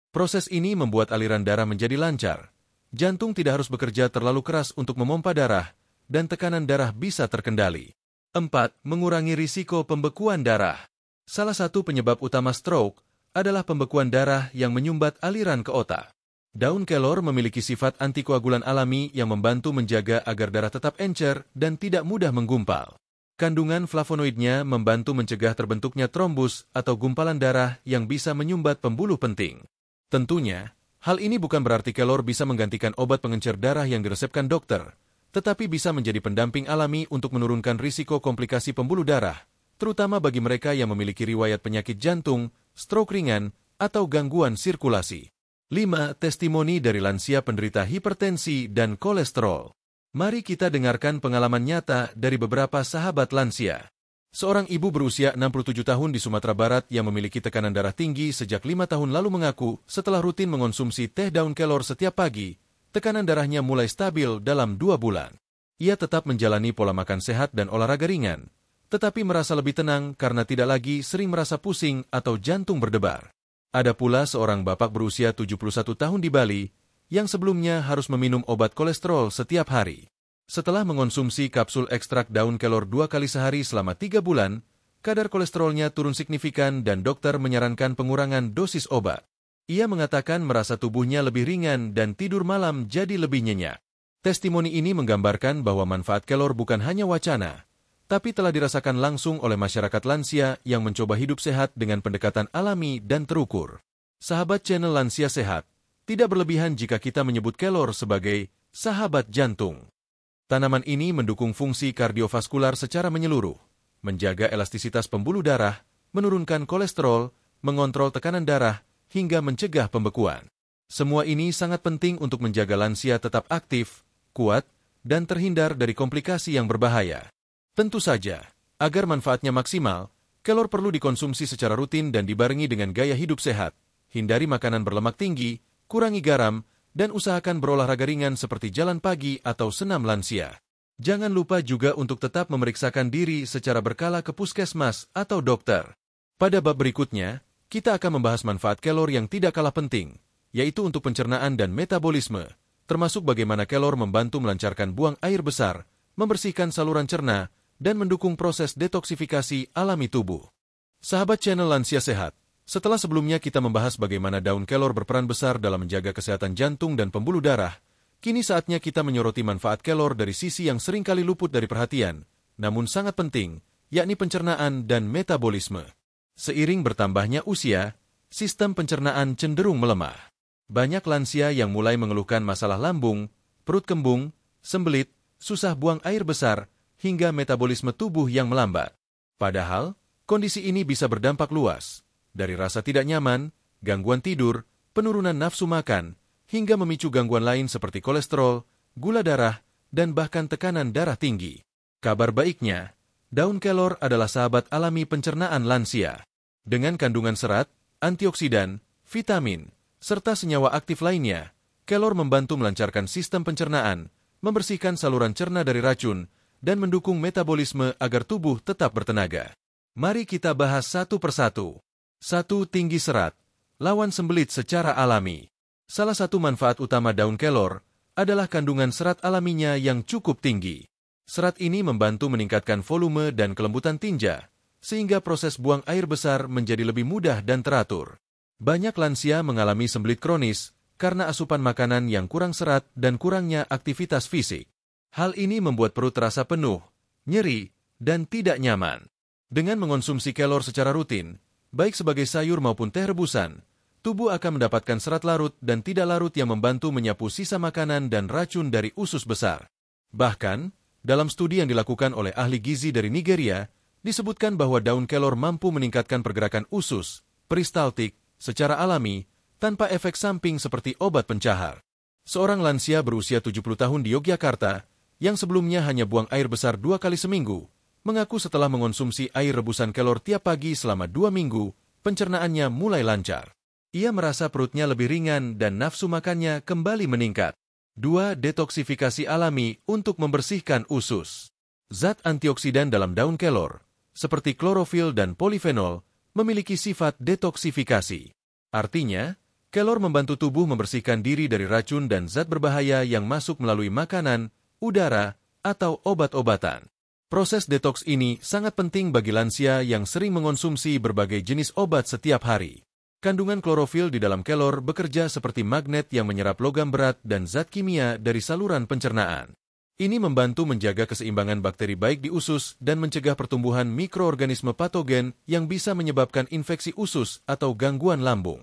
Proses ini membuat aliran darah menjadi lancar. Jantung tidak harus bekerja terlalu keras untuk memompa darah, dan tekanan darah bisa terkendali. 4. Mengurangi risiko pembekuan darah. Salah satu penyebab utama stroke adalah pembekuan darah yang menyumbat aliran ke otak. Daun kelor memiliki sifat antikoagulan alami yang membantu menjaga agar darah tetap encer dan tidak mudah menggumpal. Kandungan flavonoidnya membantu mencegah terbentuknya trombus atau gumpalan darah yang bisa menyumbat pembuluh penting. Tentunya, hal ini bukan berarti kelor bisa menggantikan obat pengencer darah yang diresepkan dokter, tetapi bisa menjadi pendamping alami untuk menurunkan risiko komplikasi pembuluh darah, terutama bagi mereka yang memiliki riwayat penyakit jantung, stroke ringan, atau gangguan sirkulasi. 5. Testimoni dari lansia penderita hipertensi dan kolesterol. Mari kita dengarkan pengalaman nyata dari beberapa sahabat lansia. Seorang ibu berusia 67 tahun di Sumatera Barat yang memiliki tekanan darah tinggi sejak 5 tahun lalu mengaku setelah rutin mengonsumsi teh daun kelor setiap pagi, tekanan darahnya mulai stabil dalam 2 bulan. Ia tetap menjalani pola makan sehat dan olahraga ringan, tetapi merasa lebih tenang karena tidak lagi sering merasa pusing atau jantung berdebar. Ada pula seorang bapak berusia 71 tahun di Bali, yang sebelumnya harus meminum obat kolesterol setiap hari. Setelah mengonsumsi kapsul ekstrak daun kelor 2 kali sehari selama 3 bulan, kadar kolesterolnya turun signifikan dan dokter menyarankan pengurangan dosis obat. Ia mengatakan merasa tubuhnya lebih ringan dan tidur malam jadi lebih nyenyak. Testimoni ini menggambarkan bahwa manfaat kelor bukan hanya wacana, tapi telah dirasakan langsung oleh masyarakat lansia yang mencoba hidup sehat dengan pendekatan alami dan terukur. Sahabat channel Lansia Sehat, tidak berlebihan jika kita menyebut kelor sebagai sahabat jantung. Tanaman ini mendukung fungsi kardiovaskular secara menyeluruh, menjaga elastisitas pembuluh darah, menurunkan kolesterol, mengontrol tekanan darah, hingga mencegah pembekuan. Semua ini sangat penting untuk menjaga lansia tetap aktif, kuat, dan terhindar dari komplikasi yang berbahaya. Tentu saja, agar manfaatnya maksimal, kelor perlu dikonsumsi secara rutin dan dibarengi dengan gaya hidup sehat. Hindari makanan berlemak tinggi, kurangi garam, dan usahakan berolahraga ringan seperti jalan pagi atau senam lansia. Jangan lupa juga untuk tetap memeriksakan diri secara berkala ke puskesmas atau dokter. Pada bab berikutnya, kita akan membahas manfaat kelor yang tidak kalah penting, yaitu untuk pencernaan dan metabolisme, termasuk bagaimana kelor membantu melancarkan buang air besar, membersihkan saluran cerna, dan mendukung proses detoksifikasi alami tubuh. Sahabat channel Lansia Sehat, setelah sebelumnya kita membahas bagaimana daun kelor berperan besar dalam menjaga kesehatan jantung dan pembuluh darah, kini saatnya kita menyoroti manfaat kelor dari sisi yang seringkali luput dari perhatian, namun sangat penting, yakni pencernaan dan metabolisme. Seiring bertambahnya usia, sistem pencernaan cenderung melemah. Banyak lansia yang mulai mengeluhkan masalah lambung, perut kembung, sembelit, susah buang air besar, hingga metabolisme tubuh yang melambat. Padahal, kondisi ini bisa berdampak luas, dari rasa tidak nyaman, gangguan tidur, penurunan nafsu makan, hingga memicu gangguan lain seperti kolesterol, gula darah, dan bahkan tekanan darah tinggi. Kabar baiknya, daun kelor adalah sahabat alami pencernaan lansia. Dengan kandungan serat, antioksidan, vitamin, serta senyawa aktif lainnya, kelor membantu melancarkan sistem pencernaan, membersihkan saluran cerna dari racun, dan mendukung metabolisme agar tubuh tetap bertenaga. Mari kita bahas satu persatu. 1. Tinggi serat. Lawan sembelit secara alami. Salah satu manfaat utama daun kelor adalah kandungan serat alaminya yang cukup tinggi. Serat ini membantu meningkatkan volume dan kelembutan tinja, sehingga proses buang air besar menjadi lebih mudah dan teratur. Banyak lansia mengalami sembelit kronis karena asupan makanan yang kurang serat dan kurangnya aktivitas fisik. Hal ini membuat perut terasa penuh, nyeri, dan tidak nyaman. Dengan mengonsumsi kelor secara rutin, baik sebagai sayur maupun teh rebusan, tubuh akan mendapatkan serat larut dan tidak larut yang membantu menyapu sisa makanan dan racun dari usus besar. Bahkan, dalam studi yang dilakukan oleh ahli gizi dari Nigeria, disebutkan bahwa daun kelor mampu meningkatkan pergerakan usus, peristaltik, secara alami, tanpa efek samping seperti obat pencahar. Seorang lansia berusia 70 tahun di Yogyakarta, yang sebelumnya hanya buang air besar 2 kali seminggu, mengaku setelah mengonsumsi air rebusan kelor tiap pagi selama 2 minggu, pencernaannya mulai lancar. Ia merasa perutnya lebih ringan dan nafsu makannya kembali meningkat. 2. Detoksifikasi alami untuk membersihkan usus. Zat antioksidan dalam daun kelor, seperti klorofil dan polifenol, memiliki sifat detoksifikasi. Artinya, kelor membantu tubuh membersihkan diri dari racun dan zat berbahaya yang masuk melalui makanan, udara, atau obat-obatan. Proses detoks ini sangat penting bagi lansia yang sering mengonsumsi berbagai jenis obat setiap hari. Kandungan klorofil di dalam kelor bekerja seperti magnet yang menyerap logam berat dan zat kimia dari saluran pencernaan. Ini membantu menjaga keseimbangan bakteri baik di usus dan mencegah pertumbuhan mikroorganisme patogen yang bisa menyebabkan infeksi usus atau gangguan lambung.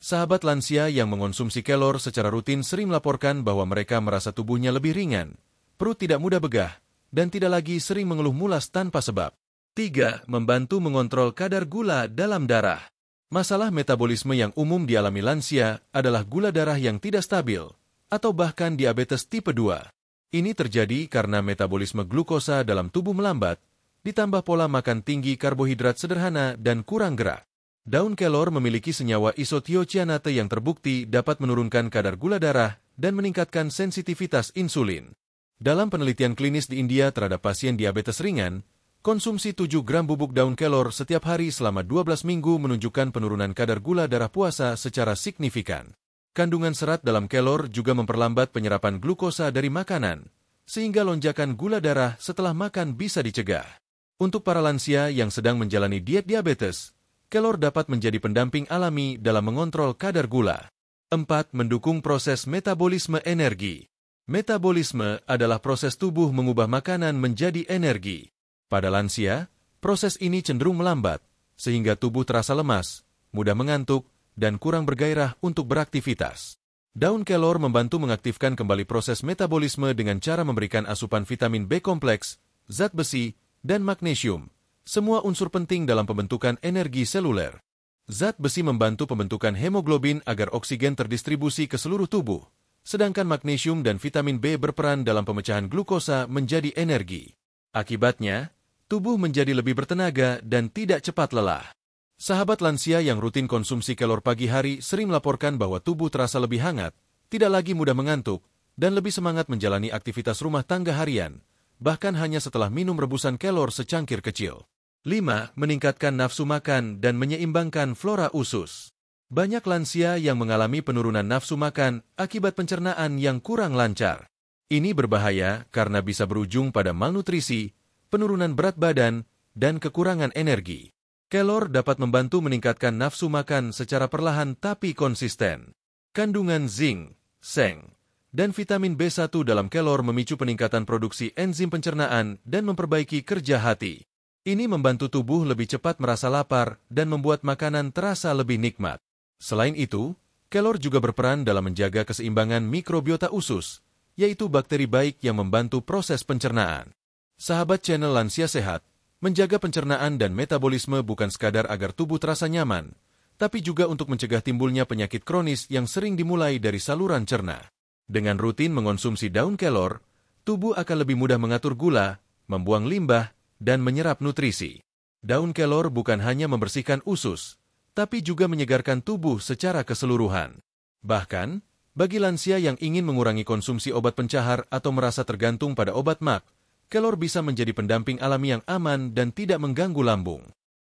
Sahabat lansia yang mengonsumsi kelor secara rutin sering melaporkan bahwa mereka merasa tubuhnya lebih ringan, perut tidak mudah begah, dan tidak lagi sering mengeluh mulas tanpa sebab. 3. Membantu mengontrol kadar gula dalam darah. Masalah metabolisme yang umum dialami lansia adalah gula darah yang tidak stabil, atau bahkan diabetes tipe 2. Ini terjadi karena metabolisme glukosa dalam tubuh melambat, ditambah pola makan tinggi karbohidrat sederhana dan kurang gerak. Daun kelor memiliki senyawa isothiocyanate yang terbukti dapat menurunkan kadar gula darah dan meningkatkan sensitivitas insulin. Dalam penelitian klinis di India terhadap pasien diabetes ringan, konsumsi 7 gram bubuk daun kelor setiap hari selama 12 minggu menunjukkan penurunan kadar gula darah puasa secara signifikan. Kandungan serat dalam kelor juga memperlambat penyerapan glukosa dari makanan, sehingga lonjakan gula darah setelah makan bisa dicegah. Untuk para lansia yang sedang menjalani diet diabetes, kelor dapat menjadi pendamping alami dalam mengontrol kadar gula. 4. Mendukung proses metabolisme energi. Metabolisme adalah proses tubuh mengubah makanan menjadi energi. Pada lansia, proses ini cenderung melambat, sehingga tubuh terasa lemas, mudah mengantuk, dan kurang bergairah untuk beraktivitas. Daun kelor membantu mengaktifkan kembali proses metabolisme dengan cara memberikan asupan vitamin B kompleks, zat besi, dan magnesium, semua unsur penting dalam pembentukan energi seluler. Zat besi membantu pembentukan hemoglobin agar oksigen terdistribusi ke seluruh tubuh, sedangkan magnesium dan vitamin B berperan dalam pemecahan glukosa menjadi energi. Akibatnya, tubuh menjadi lebih bertenaga dan tidak cepat lelah. Sahabat lansia yang rutin konsumsi kelor pagi hari sering melaporkan bahwa tubuh terasa lebih hangat, tidak lagi mudah mengantuk, dan lebih semangat menjalani aktivitas rumah tangga harian, bahkan hanya setelah minum rebusan kelor secangkir kecil. 5. Meningkatkan nafsu makan dan menyeimbangkan flora usus. Banyak lansia yang mengalami penurunan nafsu makan akibat pencernaan yang kurang lancar. Ini berbahaya karena bisa berujung pada malnutrisi, penurunan berat badan, dan kekurangan energi. Kelor dapat membantu meningkatkan nafsu makan secara perlahan tapi konsisten. Kandungan zinc, seng, dan vitamin B1 dalam kelor memicu peningkatan produksi enzim pencernaan dan memperbaiki kerja hati. Ini membantu tubuh lebih cepat merasa lapar dan membuat makanan terasa lebih nikmat. Selain itu, kelor juga berperan dalam menjaga keseimbangan mikrobiota usus, yaitu bakteri baik yang membantu proses pencernaan. Sahabat channel Lansia Sehat, menjaga pencernaan dan metabolisme bukan sekadar agar tubuh terasa nyaman, tapi juga untuk mencegah timbulnya penyakit kronis yang sering dimulai dari saluran cerna. Dengan rutin mengonsumsi daun kelor, tubuh akan lebih mudah mengatur gula, membuang limbah, dan menyerap nutrisi. Daun kelor bukan hanya membersihkan usus, tapi juga menyegarkan tubuh secara keseluruhan. Bahkan, bagi lansia yang ingin mengurangi konsumsi obat pencahar atau merasa tergantung pada obat MAC, kelor bisa menjadi pendamping alami yang aman dan tidak mengganggu lambung.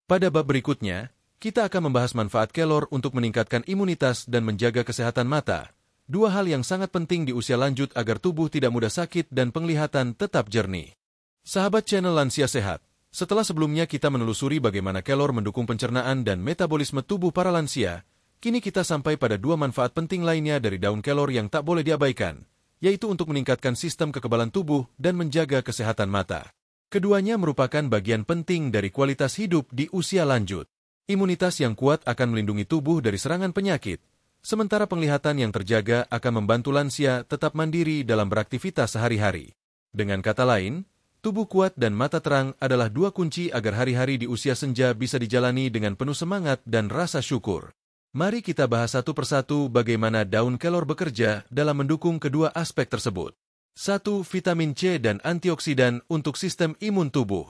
Pada bab berikutnya, kita akan membahas manfaat kelor untuk meningkatkan imunitas dan menjaga kesehatan mata, dua hal yang sangat penting di usia lanjut agar tubuh tidak mudah sakit dan penglihatan tetap jernih. Sahabat channel Lansia Sehat, setelah sebelumnya kita menelusuri bagaimana kelor mendukung pencernaan dan metabolisme tubuh para lansia, kini kita sampai pada dua manfaat penting lainnya dari daun kelor yang tak boleh diabaikan, yaitu untuk meningkatkan sistem kekebalan tubuh dan menjaga kesehatan mata. Keduanya merupakan bagian penting dari kualitas hidup di usia lanjut. Imunitas yang kuat akan melindungi tubuh dari serangan penyakit, sementara penglihatan yang terjaga akan membantu lansia tetap mandiri dalam beraktivitas sehari-hari. Dengan kata lain, tubuh kuat dan mata terang adalah dua kunci agar hari-hari di usia senja bisa dijalani dengan penuh semangat dan rasa syukur. Mari kita bahas satu persatu bagaimana daun kelor bekerja dalam mendukung kedua aspek tersebut. 1. Vitamin C dan antioksidan untuk sistem imun tubuh.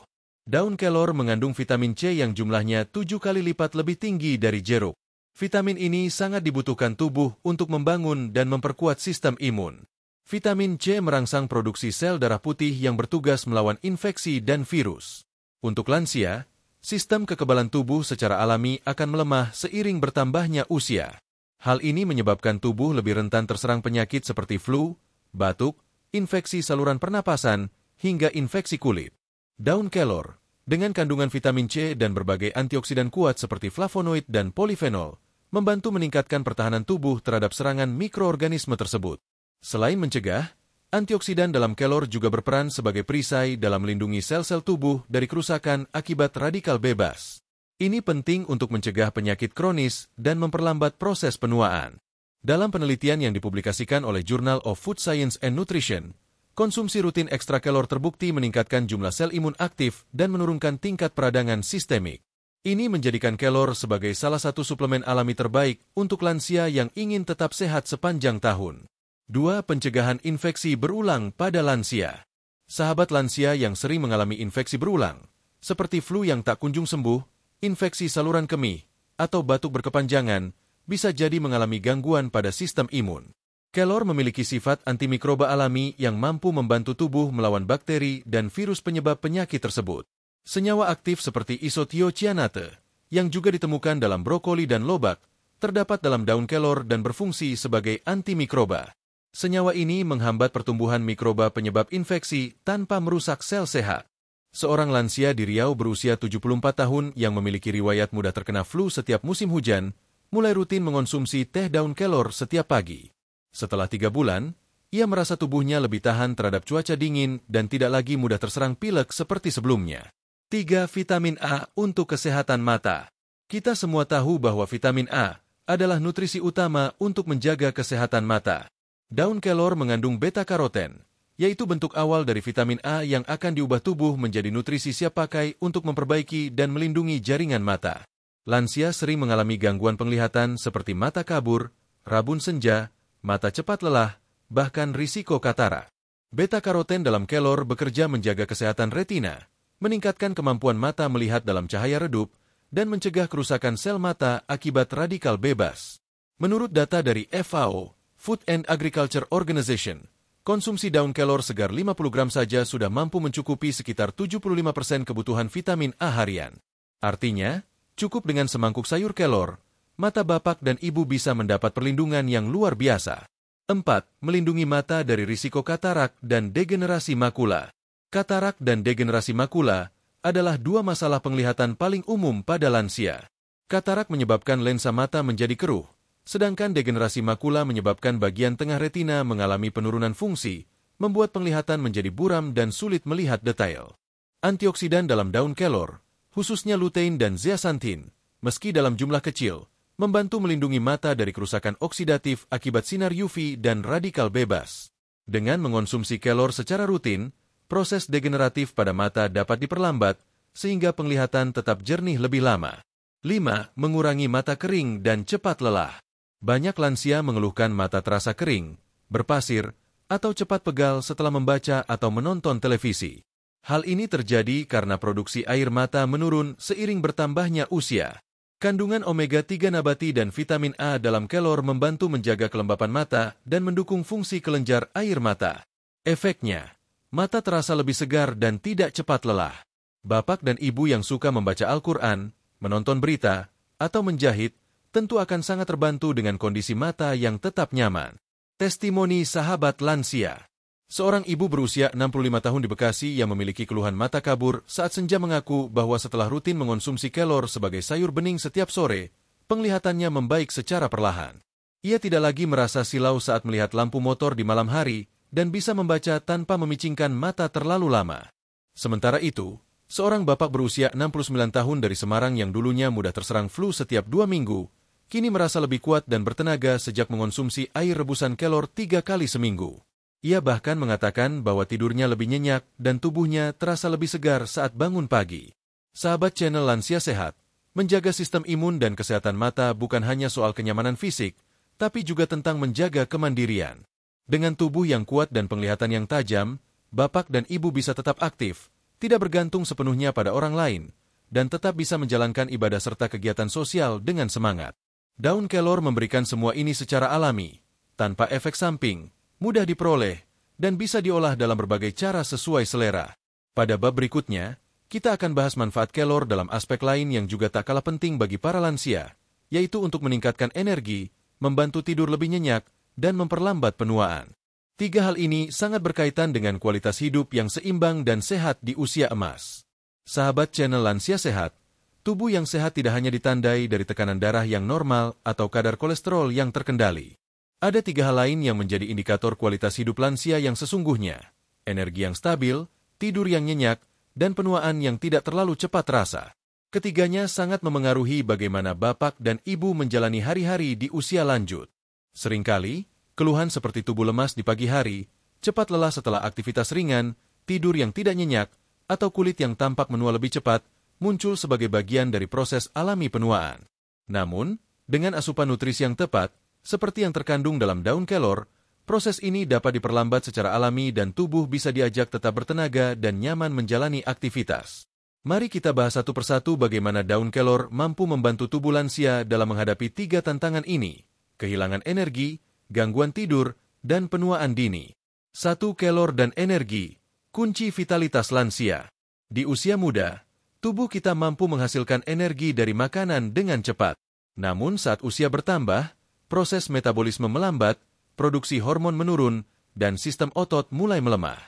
Daun kelor mengandung vitamin C yang jumlahnya 7 kali lipat lebih tinggi dari jeruk. Vitamin ini sangat dibutuhkan tubuh untuk membangun dan memperkuat sistem imun. Vitamin C merangsang produksi sel darah putih yang bertugas melawan infeksi dan virus. Untuk lansia, sistem kekebalan tubuh secara alami akan melemah seiring bertambahnya usia. Hal ini menyebabkan tubuh lebih rentan terserang penyakit seperti flu, batuk, infeksi saluran pernapasan, hingga infeksi kulit. Daun kelor, dengan kandungan vitamin C dan berbagai antioksidan kuat seperti flavonoid dan polifenol, membantu meningkatkan pertahanan tubuh terhadap serangan mikroorganisme tersebut. Selain mencegah, antioksidan dalam kelor juga berperan sebagai perisai dalam melindungi sel-sel tubuh dari kerusakan akibat radikal bebas. Ini penting untuk mencegah penyakit kronis dan memperlambat proses penuaan. Dalam penelitian yang dipublikasikan oleh Journal of Food Science and Nutrition, konsumsi rutin ekstra kelor terbukti meningkatkan jumlah sel imun aktif dan menurunkan tingkat peradangan sistemik. Ini menjadikan kelor sebagai salah satu suplemen alami terbaik untuk lansia yang ingin tetap sehat sepanjang tahun. 2. Pencegahan infeksi berulang pada lansia. Sahabat lansia yang sering mengalami infeksi berulang, seperti flu yang tak kunjung sembuh, infeksi saluran kemih, atau batuk berkepanjangan, bisa jadi mengalami gangguan pada sistem imun. Kelor memiliki sifat antimikroba alami yang mampu membantu tubuh melawan bakteri dan virus penyebab penyakit tersebut. Senyawa aktif seperti isothiocyanate, yang juga ditemukan dalam brokoli dan lobak, terdapat dalam daun kelor dan berfungsi sebagai antimikroba. Senyawa ini menghambat pertumbuhan mikroba penyebab infeksi tanpa merusak sel sehat. Seorang lansia di Riau berusia 74 tahun yang memiliki riwayat mudah terkena flu setiap musim hujan, mulai rutin mengonsumsi teh daun kelor setiap pagi. Setelah 3 bulan, ia merasa tubuhnya lebih tahan terhadap cuaca dingin dan tidak lagi mudah terserang pilek seperti sebelumnya. 3. Vitamin A untuk kesehatan mata. Kita semua tahu bahwa vitamin A adalah nutrisi utama untuk menjaga kesehatan mata. Daun kelor mengandung beta-karoten, yaitu bentuk awal dari vitamin A yang akan diubah tubuh menjadi nutrisi siap pakai untuk memperbaiki dan melindungi jaringan mata. Lansia sering mengalami gangguan penglihatan seperti mata kabur, rabun senja, mata cepat lelah, bahkan risiko katarak. Beta-karoten dalam kelor bekerja menjaga kesehatan retina, meningkatkan kemampuan mata melihat dalam cahaya redup, dan mencegah kerusakan sel mata akibat radikal bebas. Menurut data dari FAO, Food and Agriculture Organization, konsumsi daun kelor segar 50 gram saja sudah mampu mencukupi sekitar 75% kebutuhan vitamin A harian. Artinya, cukup dengan semangkuk sayur kelor, mata bapak dan ibu bisa mendapat perlindungan yang luar biasa. 4. Melindungi mata dari risiko katarak dan degenerasi makula. Katarak dan degenerasi makula adalah dua masalah penglihatan paling umum pada lansia. Katarak menyebabkan lensa mata menjadi keruh, sedangkan degenerasi makula menyebabkan bagian tengah retina mengalami penurunan fungsi, membuat penglihatan menjadi buram dan sulit melihat detail. Antioksidan dalam daun kelor, khususnya lutein dan zeaxanthin, meski dalam jumlah kecil, membantu melindungi mata dari kerusakan oksidatif akibat sinar UV dan radikal bebas. Dengan mengonsumsi kelor secara rutin, proses degeneratif pada mata dapat diperlambat, sehingga penglihatan tetap jernih lebih lama. 5. Mengurangi mata kering dan cepat lelah. Banyak lansia mengeluhkan mata terasa kering, berpasir, atau cepat pegal setelah membaca atau menonton televisi. Hal ini terjadi karena produksi air mata menurun seiring bertambahnya usia. Kandungan omega-3 nabati dan vitamin A dalam kelor membantu menjaga kelembapan mata dan mendukung fungsi kelenjar air mata. Efeknya, mata terasa lebih segar dan tidak cepat lelah. Bapak dan ibu yang suka membaca Al-Quran, menonton berita, atau menjahit, tentu akan sangat terbantu dengan kondisi mata yang tetap nyaman. Testimoni sahabat lansia. Seorang ibu berusia 65 tahun di Bekasi yang memiliki keluhan mata kabur saat senja mengaku bahwa setelah rutin mengonsumsi kelor sebagai sayur bening setiap sore, penglihatannya membaik secara perlahan. Ia tidak lagi merasa silau saat melihat lampu motor di malam hari dan bisa membaca tanpa memicingkan mata terlalu lama. Sementara itu, seorang bapak berusia 69 tahun dari Semarang yang dulunya mudah terserang flu setiap 2 minggu, kini merasa lebih kuat dan bertenaga sejak mengonsumsi air rebusan kelor 3 kali seminggu. Ia bahkan mengatakan bahwa tidurnya lebih nyenyak dan tubuhnya terasa lebih segar saat bangun pagi. Sahabat channel Lansia Sehat, menjaga sistem imun dan kesehatan mata bukan hanya soal kenyamanan fisik, tapi juga tentang menjaga kemandirian. Dengan tubuh yang kuat dan penglihatan yang tajam, bapak dan ibu bisa tetap aktif, tidak bergantung sepenuhnya pada orang lain, dan tetap bisa menjalankan ibadah serta kegiatan sosial dengan semangat. Daun kelor memberikan semua ini secara alami, tanpa efek samping, mudah diperoleh, dan bisa diolah dalam berbagai cara sesuai selera. Pada bab berikutnya, kita akan bahas manfaat kelor dalam aspek lain yang juga tak kalah penting bagi para lansia, yaitu untuk meningkatkan energi, membantu tidur lebih nyenyak, dan memperlambat penuaan. 3 hal ini sangat berkaitan dengan kualitas hidup yang seimbang dan sehat di usia emas. Sahabat channel Lansia Sehat, tubuh yang sehat tidak hanya ditandai dari tekanan darah yang normal atau kadar kolesterol yang terkendali. Ada 3 hal lain yang menjadi indikator kualitas hidup lansia yang sesungguhnya: energi yang stabil, tidur yang nyenyak, dan penuaan yang tidak terlalu cepat terasa. Ketiganya sangat memengaruhi bagaimana bapak dan ibu menjalani hari-hari di usia lanjut. Seringkali, keluhan seperti tubuh lemas di pagi hari, cepat lelah setelah aktivitas ringan, tidur yang tidak nyenyak, atau kulit yang tampak menua lebih cepat, muncul sebagai bagian dari proses alami penuaan. Namun, dengan asupan nutrisi yang tepat, seperti yang terkandung dalam daun kelor, proses ini dapat diperlambat secara alami dan tubuh bisa diajak tetap bertenaga dan nyaman menjalani aktivitas. Mari kita bahas satu persatu bagaimana daun kelor mampu membantu tubuh lansia dalam menghadapi 3 tantangan ini: kehilangan energi, gangguan tidur, dan penuaan dini. 1. Kelor dan energi, kunci vitalitas lansia. Di usia muda, tubuh kita mampu menghasilkan energi dari makanan dengan cepat. Namun saat usia bertambah, proses metabolisme melambat, produksi hormon menurun, dan sistem otot mulai melemah.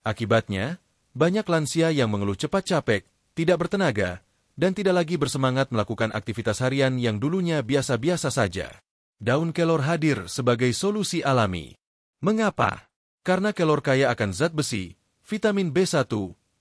Akibatnya, banyak lansia yang mengeluh cepat capek, tidak bertenaga, dan tidak lagi bersemangat melakukan aktivitas harian yang dulunya biasa-biasa saja. Daun kelor hadir sebagai solusi alami. Mengapa? Karena kelor kaya akan zat besi, vitamin B1,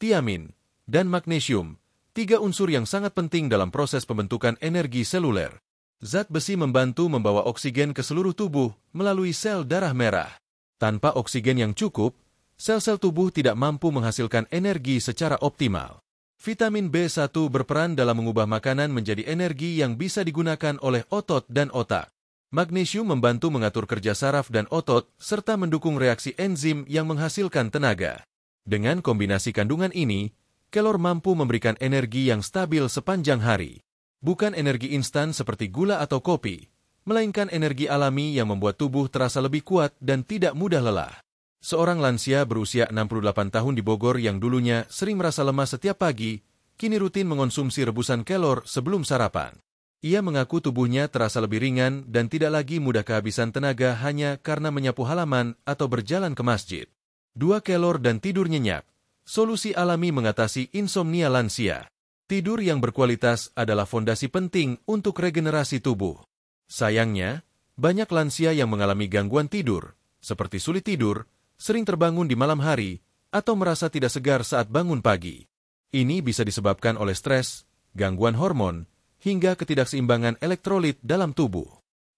tiamin, dan magnesium, 3 unsur yang sangat penting dalam proses pembentukan energi seluler. Zat besi membantu membawa oksigen ke seluruh tubuh melalui sel darah merah. Tanpa oksigen yang cukup, sel-sel tubuh tidak mampu menghasilkan energi secara optimal. Vitamin B1 berperan dalam mengubah makanan menjadi energi yang bisa digunakan oleh otot dan otak. Magnesium membantu mengatur kerja saraf dan otot, serta mendukung reaksi enzim yang menghasilkan tenaga. Dengan kombinasi kandungan ini, kelor mampu memberikan energi yang stabil sepanjang hari. Bukan energi instan seperti gula atau kopi, melainkan energi alami yang membuat tubuh terasa lebih kuat dan tidak mudah lelah. Seorang lansia berusia 68 tahun di Bogor yang dulunya sering merasa lemas setiap pagi, kini rutin mengonsumsi rebusan kelor sebelum sarapan. Ia mengaku tubuhnya terasa lebih ringan dan tidak lagi mudah kehabisan tenaga hanya karena menyapu halaman atau berjalan ke masjid. 2 kelor dan tidur nyenyak. Solusi alami mengatasi insomnia lansia. Tidur yang berkualitas adalah fondasi penting untuk regenerasi tubuh. Sayangnya, banyak lansia yang mengalami gangguan tidur, seperti sulit tidur, sering terbangun di malam hari, atau merasa tidak segar saat bangun pagi. Ini bisa disebabkan oleh stres, gangguan hormon, hingga ketidakseimbangan elektrolit dalam tubuh.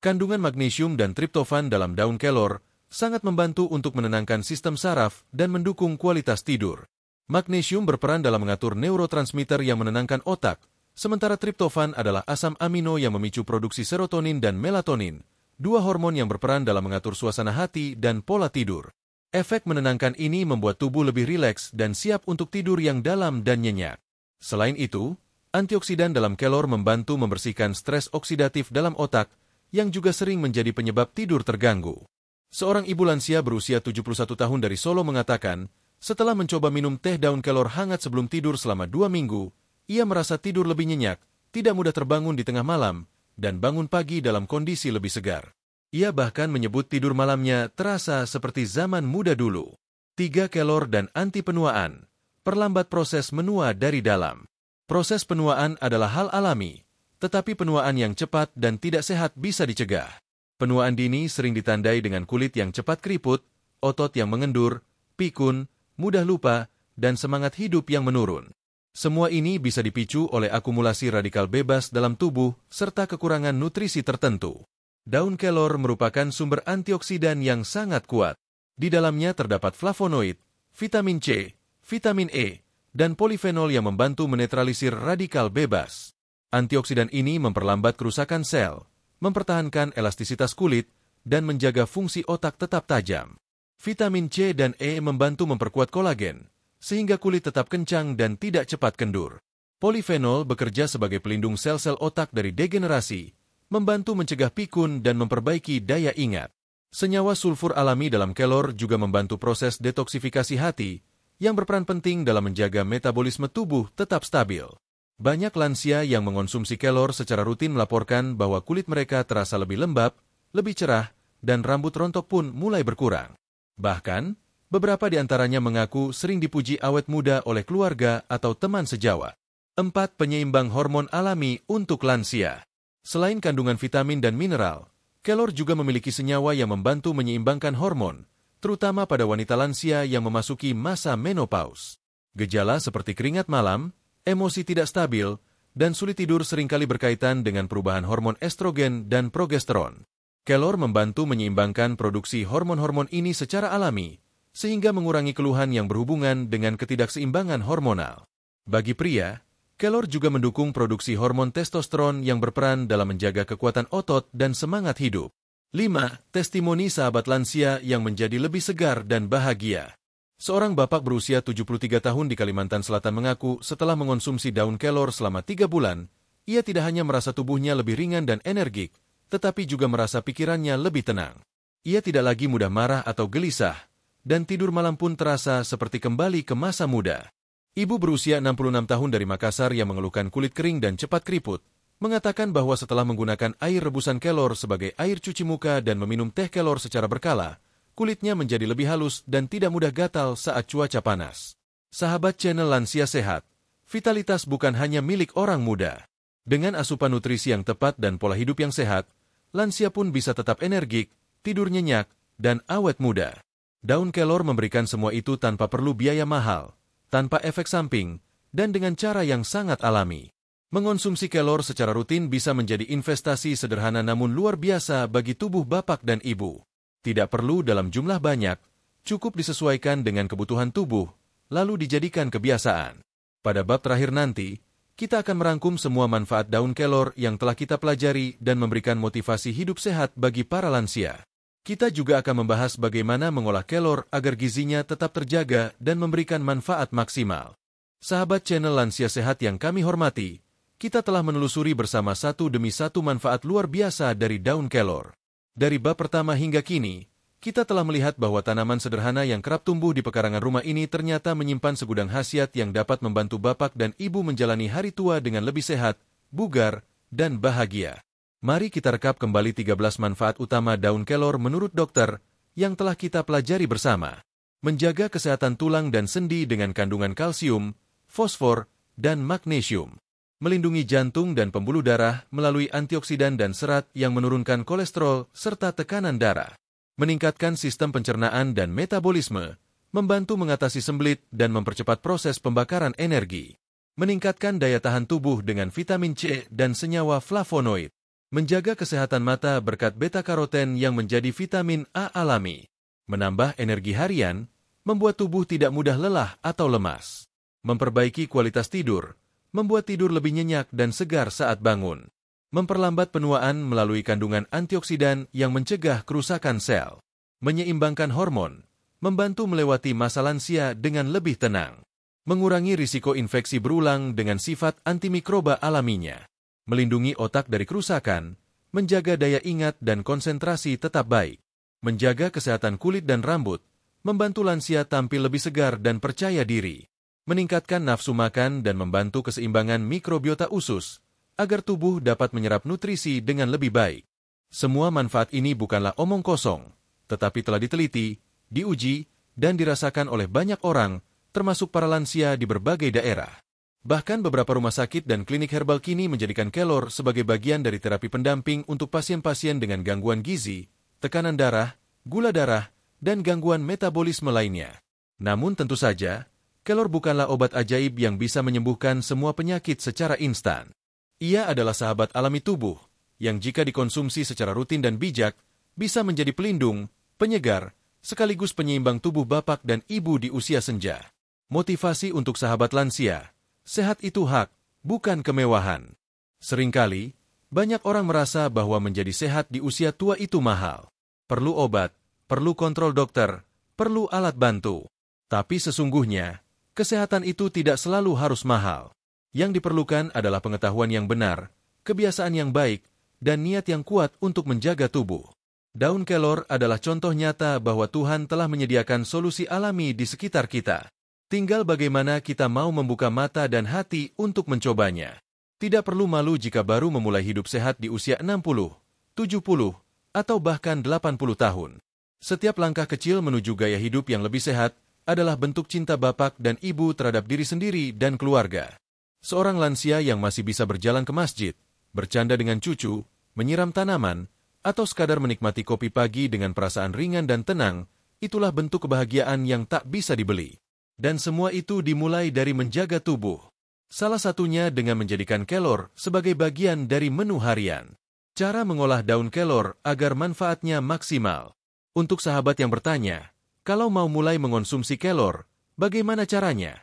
Kandungan magnesium dan triptofan dalam daun kelor sangat membantu untuk menenangkan sistem saraf dan mendukung kualitas tidur. Magnesium berperan dalam mengatur neurotransmitter yang menenangkan otak, sementara triptofan adalah asam amino yang memicu produksi serotonin dan melatonin, 2 hormon yang berperan dalam mengatur suasana hati dan pola tidur. Efek menenangkan ini membuat tubuh lebih rileks dan siap untuk tidur yang dalam dan nyenyak. Selain itu, antioksidan dalam kelor membantu membersihkan stres oksidatif dalam otak yang juga sering menjadi penyebab tidur terganggu. Seorang ibu lansia berusia 71 tahun dari Solo mengatakan, setelah mencoba minum teh daun kelor hangat sebelum tidur selama 2 minggu, ia merasa tidur lebih nyenyak, tidak mudah terbangun di tengah malam, dan bangun pagi dalam kondisi lebih segar. Ia bahkan menyebut tidur malamnya terasa seperti zaman muda dulu. 3 kelor dan anti penuaan, perlambat proses menua dari dalam. Proses penuaan adalah hal alami, tetapi penuaan yang cepat dan tidak sehat bisa dicegah. Penuaan dini sering ditandai dengan kulit yang cepat keriput, otot yang mengendur, pikun, mudah lupa, dan semangat hidup yang menurun. Semua ini bisa dipicu oleh akumulasi radikal bebas dalam tubuh serta kekurangan nutrisi tertentu. Daun kelor merupakan sumber antioksidan yang sangat kuat. Di dalamnya terdapat flavonoid, vitamin C, vitamin E, dan polifenol yang membantu menetralisir radikal bebas. Antioksidan ini memperlambat kerusakan sel, mempertahankan elastisitas kulit, dan menjaga fungsi otak tetap tajam. Vitamin C dan E membantu memperkuat kolagen, sehingga kulit tetap kencang dan tidak cepat kendur. Polifenol bekerja sebagai pelindung sel-sel otak dari degenerasi, membantu mencegah pikun dan memperbaiki daya ingat. Senyawa sulfur alami dalam kelor juga membantu proses detoksifikasi hati, yang berperan penting dalam menjaga metabolisme tubuh tetap stabil. Banyak lansia yang mengonsumsi kelor secara rutin melaporkan bahwa kulit mereka terasa lebih lembab, lebih cerah, dan rambut rontok pun mulai berkurang. Bahkan, beberapa di antaranya mengaku sering dipuji awet muda oleh keluarga atau teman sejawat. 4. Penyeimbang hormon alami untuk lansia. Selain kandungan vitamin dan mineral, kelor juga memiliki senyawa yang membantu menyeimbangkan hormon, terutama pada wanita lansia yang memasuki masa menopause. Gejala seperti keringat malam, emosi tidak stabil, dan sulit tidur seringkali berkaitan dengan perubahan hormon estrogen dan progesteron. Kelor membantu menyeimbangkan produksi hormon-hormon ini secara alami, sehingga mengurangi keluhan yang berhubungan dengan ketidakseimbangan hormonal. Bagi pria, kelor juga mendukung produksi hormon testosteron yang berperan dalam menjaga kekuatan otot dan semangat hidup. 5. Testimoni sahabat lansia yang menjadi lebih segar dan bahagia. Seorang bapak berusia 73 tahun di Kalimantan Selatan mengaku setelah mengonsumsi daun kelor selama 3 bulan, ia tidak hanya merasa tubuhnya lebih ringan dan energik, tetapi juga merasa pikirannya lebih tenang. Ia tidak lagi mudah marah atau gelisah, dan tidur malam pun terasa seperti kembali ke masa muda. Ibu berusia 66 tahun dari Makassar yang mengeluhkan kulit kering dan cepat keriput, mengatakan bahwa setelah menggunakan air rebusan kelor sebagai air cuci muka dan meminum teh kelor secara berkala, kulitnya menjadi lebih halus dan tidak mudah gatal saat cuaca panas. Sahabat channel Lansia Sehat, vitalitas bukan hanya milik orang muda. Dengan asupan nutrisi yang tepat dan pola hidup yang sehat, lansia pun bisa tetap energik, tidur nyenyak, dan awet muda. Daun kelor memberikan semua itu tanpa perlu biaya mahal, tanpa efek samping, dan dengan cara yang sangat alami. Mengonsumsi kelor secara rutin bisa menjadi investasi sederhana namun luar biasa bagi tubuh bapak dan ibu. Tidak perlu dalam jumlah banyak, cukup disesuaikan dengan kebutuhan tubuh, lalu dijadikan kebiasaan. Pada bab terakhir nanti, kita akan merangkum semua manfaat daun kelor yang telah kita pelajari dan memberikan motivasi hidup sehat bagi para lansia. Kita juga akan membahas bagaimana mengolah kelor agar gizinya tetap terjaga dan memberikan manfaat maksimal. Sahabat channel Lansia Sehat yang kami hormati, kita telah menelusuri bersama satu demi satu manfaat luar biasa dari daun kelor. Dari bab pertama hingga kini, kita telah melihat bahwa tanaman sederhana yang kerap tumbuh di pekarangan rumah ini ternyata menyimpan segudang khasiat yang dapat membantu bapak dan ibu menjalani hari tua dengan lebih sehat, bugar, dan bahagia. Mari kita rekap kembali 13 manfaat utama daun kelor menurut dokter yang telah kita pelajari bersama. Menjaga kesehatan tulang dan sendi dengan kandungan kalsium, fosfor, dan magnesium. Melindungi jantung dan pembuluh darah melalui antioksidan dan serat yang menurunkan kolesterol serta tekanan darah. Meningkatkan sistem pencernaan dan metabolisme, membantu mengatasi sembelit dan mempercepat proses pembakaran energi. Meningkatkan daya tahan tubuh dengan vitamin C dan senyawa flavonoid. Menjaga kesehatan mata berkat beta-karoten yang menjadi vitamin A alami. Menambah energi harian, membuat tubuh tidak mudah lelah atau lemas. Memperbaiki kualitas tidur, membuat tidur lebih nyenyak dan segar saat bangun. Memperlambat penuaan melalui kandungan antioksidan yang mencegah kerusakan sel. Menyeimbangkan hormon, membantu melewati masa lansia dengan lebih tenang. Mengurangi risiko infeksi berulang dengan sifat antimikroba alaminya. Melindungi otak dari kerusakan, menjaga daya ingat dan konsentrasi tetap baik. Menjaga kesehatan kulit dan rambut, membantu lansia tampil lebih segar dan percaya diri. Meningkatkan nafsu makan dan membantu keseimbangan mikrobiota usus, agar tubuh dapat menyerap nutrisi dengan lebih baik. Semua manfaat ini bukanlah omong kosong, tetapi telah diteliti, diuji, dan dirasakan oleh banyak orang, termasuk para lansia di berbagai daerah. Bahkan beberapa rumah sakit dan klinik herbal kini menjadikan kelor sebagai bagian dari terapi pendamping untuk pasien-pasien dengan gangguan gizi, tekanan darah, gula darah, dan gangguan metabolisme lainnya. Namun tentu saja, kelor bukanlah obat ajaib yang bisa menyembuhkan semua penyakit secara instan. Ia adalah sahabat alami tubuh, yang jika dikonsumsi secara rutin dan bijak, bisa menjadi pelindung, penyegar, sekaligus penyeimbang tubuh bapak dan ibu di usia senja. Motivasi untuk sahabat lansia, sehat itu hak, bukan kemewahan. Seringkali, banyak orang merasa bahwa menjadi sehat di usia tua itu mahal. Perlu obat, perlu kontrol dokter, perlu alat bantu. Tapi sesungguhnya, kesehatan itu tidak selalu harus mahal. Yang diperlukan adalah pengetahuan yang benar, kebiasaan yang baik, dan niat yang kuat untuk menjaga tubuh. Daun kelor adalah contoh nyata bahwa Tuhan telah menyediakan solusi alami di sekitar kita. Tinggal bagaimana kita mau membuka mata dan hati untuk mencobanya. Tidak perlu malu jika baru memulai hidup sehat di usia 60, 70, atau bahkan 80 tahun. Setiap langkah kecil menuju gaya hidup yang lebih sehat adalah bentuk cinta bapak dan ibu terhadap diri sendiri dan keluarga. Seorang lansia yang masih bisa berjalan ke masjid, bercanda dengan cucu, menyiram tanaman, atau sekadar menikmati kopi pagi dengan perasaan ringan dan tenang, itulah bentuk kebahagiaan yang tak bisa dibeli. Dan semua itu dimulai dari menjaga tubuh. Salah satunya dengan menjadikan kelor sebagai bagian dari menu harian. Cara mengolah daun kelor agar manfaatnya maksimal. Untuk sahabat yang bertanya, kalau mau mulai mengonsumsi kelor, bagaimana caranya?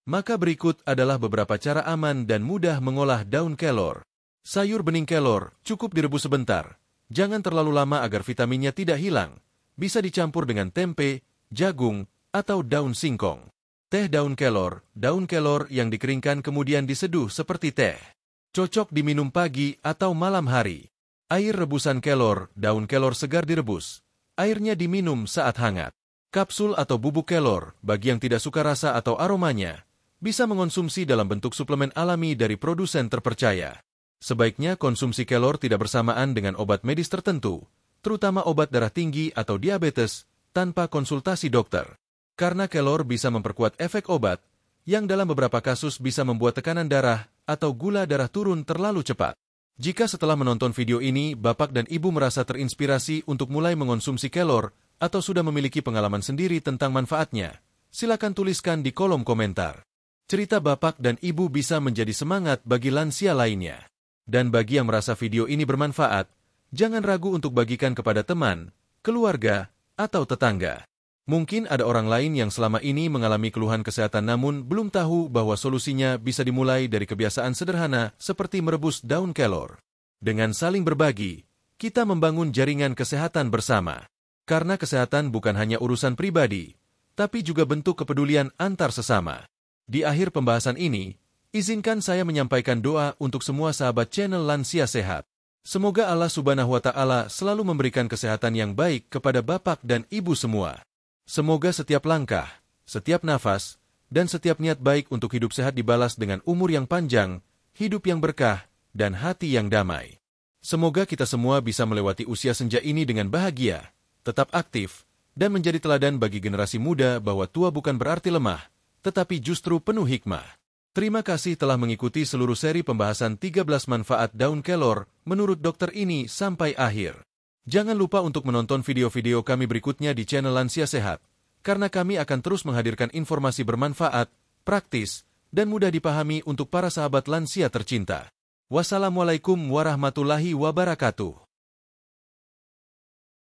Maka berikut adalah beberapa cara aman dan mudah mengolah daun kelor. Sayur bening kelor cukup direbus sebentar. Jangan terlalu lama agar vitaminnya tidak hilang. Bisa dicampur dengan tempe, jagung, atau daun singkong. Teh daun kelor yang dikeringkan kemudian diseduh seperti teh. Cocok diminum pagi atau malam hari. Air rebusan kelor, daun kelor segar direbus. Airnya diminum saat hangat. Kapsul atau bubuk kelor, bagi yang tidak suka rasa atau aromanya, bisa mengonsumsi dalam bentuk suplemen alami dari produsen terpercaya. Sebaiknya konsumsi kelor tidak bersamaan dengan obat medis tertentu, terutama obat darah tinggi atau diabetes, tanpa konsultasi dokter. Karena kelor bisa memperkuat efek obat, yang dalam beberapa kasus bisa membuat tekanan darah atau gula darah turun terlalu cepat. Jika setelah menonton video ini, bapak dan ibu merasa terinspirasi untuk mulai mengonsumsi kelor, atau sudah memiliki pengalaman sendiri tentang manfaatnya, silakan tuliskan di kolom komentar. Cerita bapak dan ibu bisa menjadi semangat bagi lansia lainnya. Dan bagi yang merasa video ini bermanfaat, jangan ragu untuk bagikan kepada teman, keluarga, atau tetangga. Mungkin ada orang lain yang selama ini mengalami keluhan kesehatan namun belum tahu bahwa solusinya bisa dimulai dari kebiasaan sederhana seperti merebus daun kelor. Dengan saling berbagi, kita membangun jaringan kesehatan bersama. Karena kesehatan bukan hanya urusan pribadi, tapi juga bentuk kepedulian antar sesama. Di akhir pembahasan ini, Izinkan saya menyampaikan doa untuk semua sahabat channel Lansia Sehat. Semoga Allah Subhanahu wa Ta'ala selalu memberikan kesehatan yang baik kepada bapak dan ibu semua. Semoga setiap langkah, setiap nafas, dan setiap niat baik untuk hidup sehat dibalas dengan umur yang panjang, hidup yang berkah, dan hati yang damai. Semoga kita semua bisa melewati usia senja ini dengan bahagia, tetap aktif, dan menjadi teladan bagi generasi muda bahwa tua bukan berarti lemah, tetapi justru penuh hikmah. Terima kasih telah mengikuti seluruh seri pembahasan 13 manfaat daun kelor menurut dokter ini sampai akhir. Jangan lupa untuk menonton video-video kami berikutnya di channel Lansia Sehat, karena kami akan terus menghadirkan informasi bermanfaat, praktis, dan mudah dipahami untuk para sahabat lansia tercinta. Wassalamualaikum warahmatullahi wabarakatuh.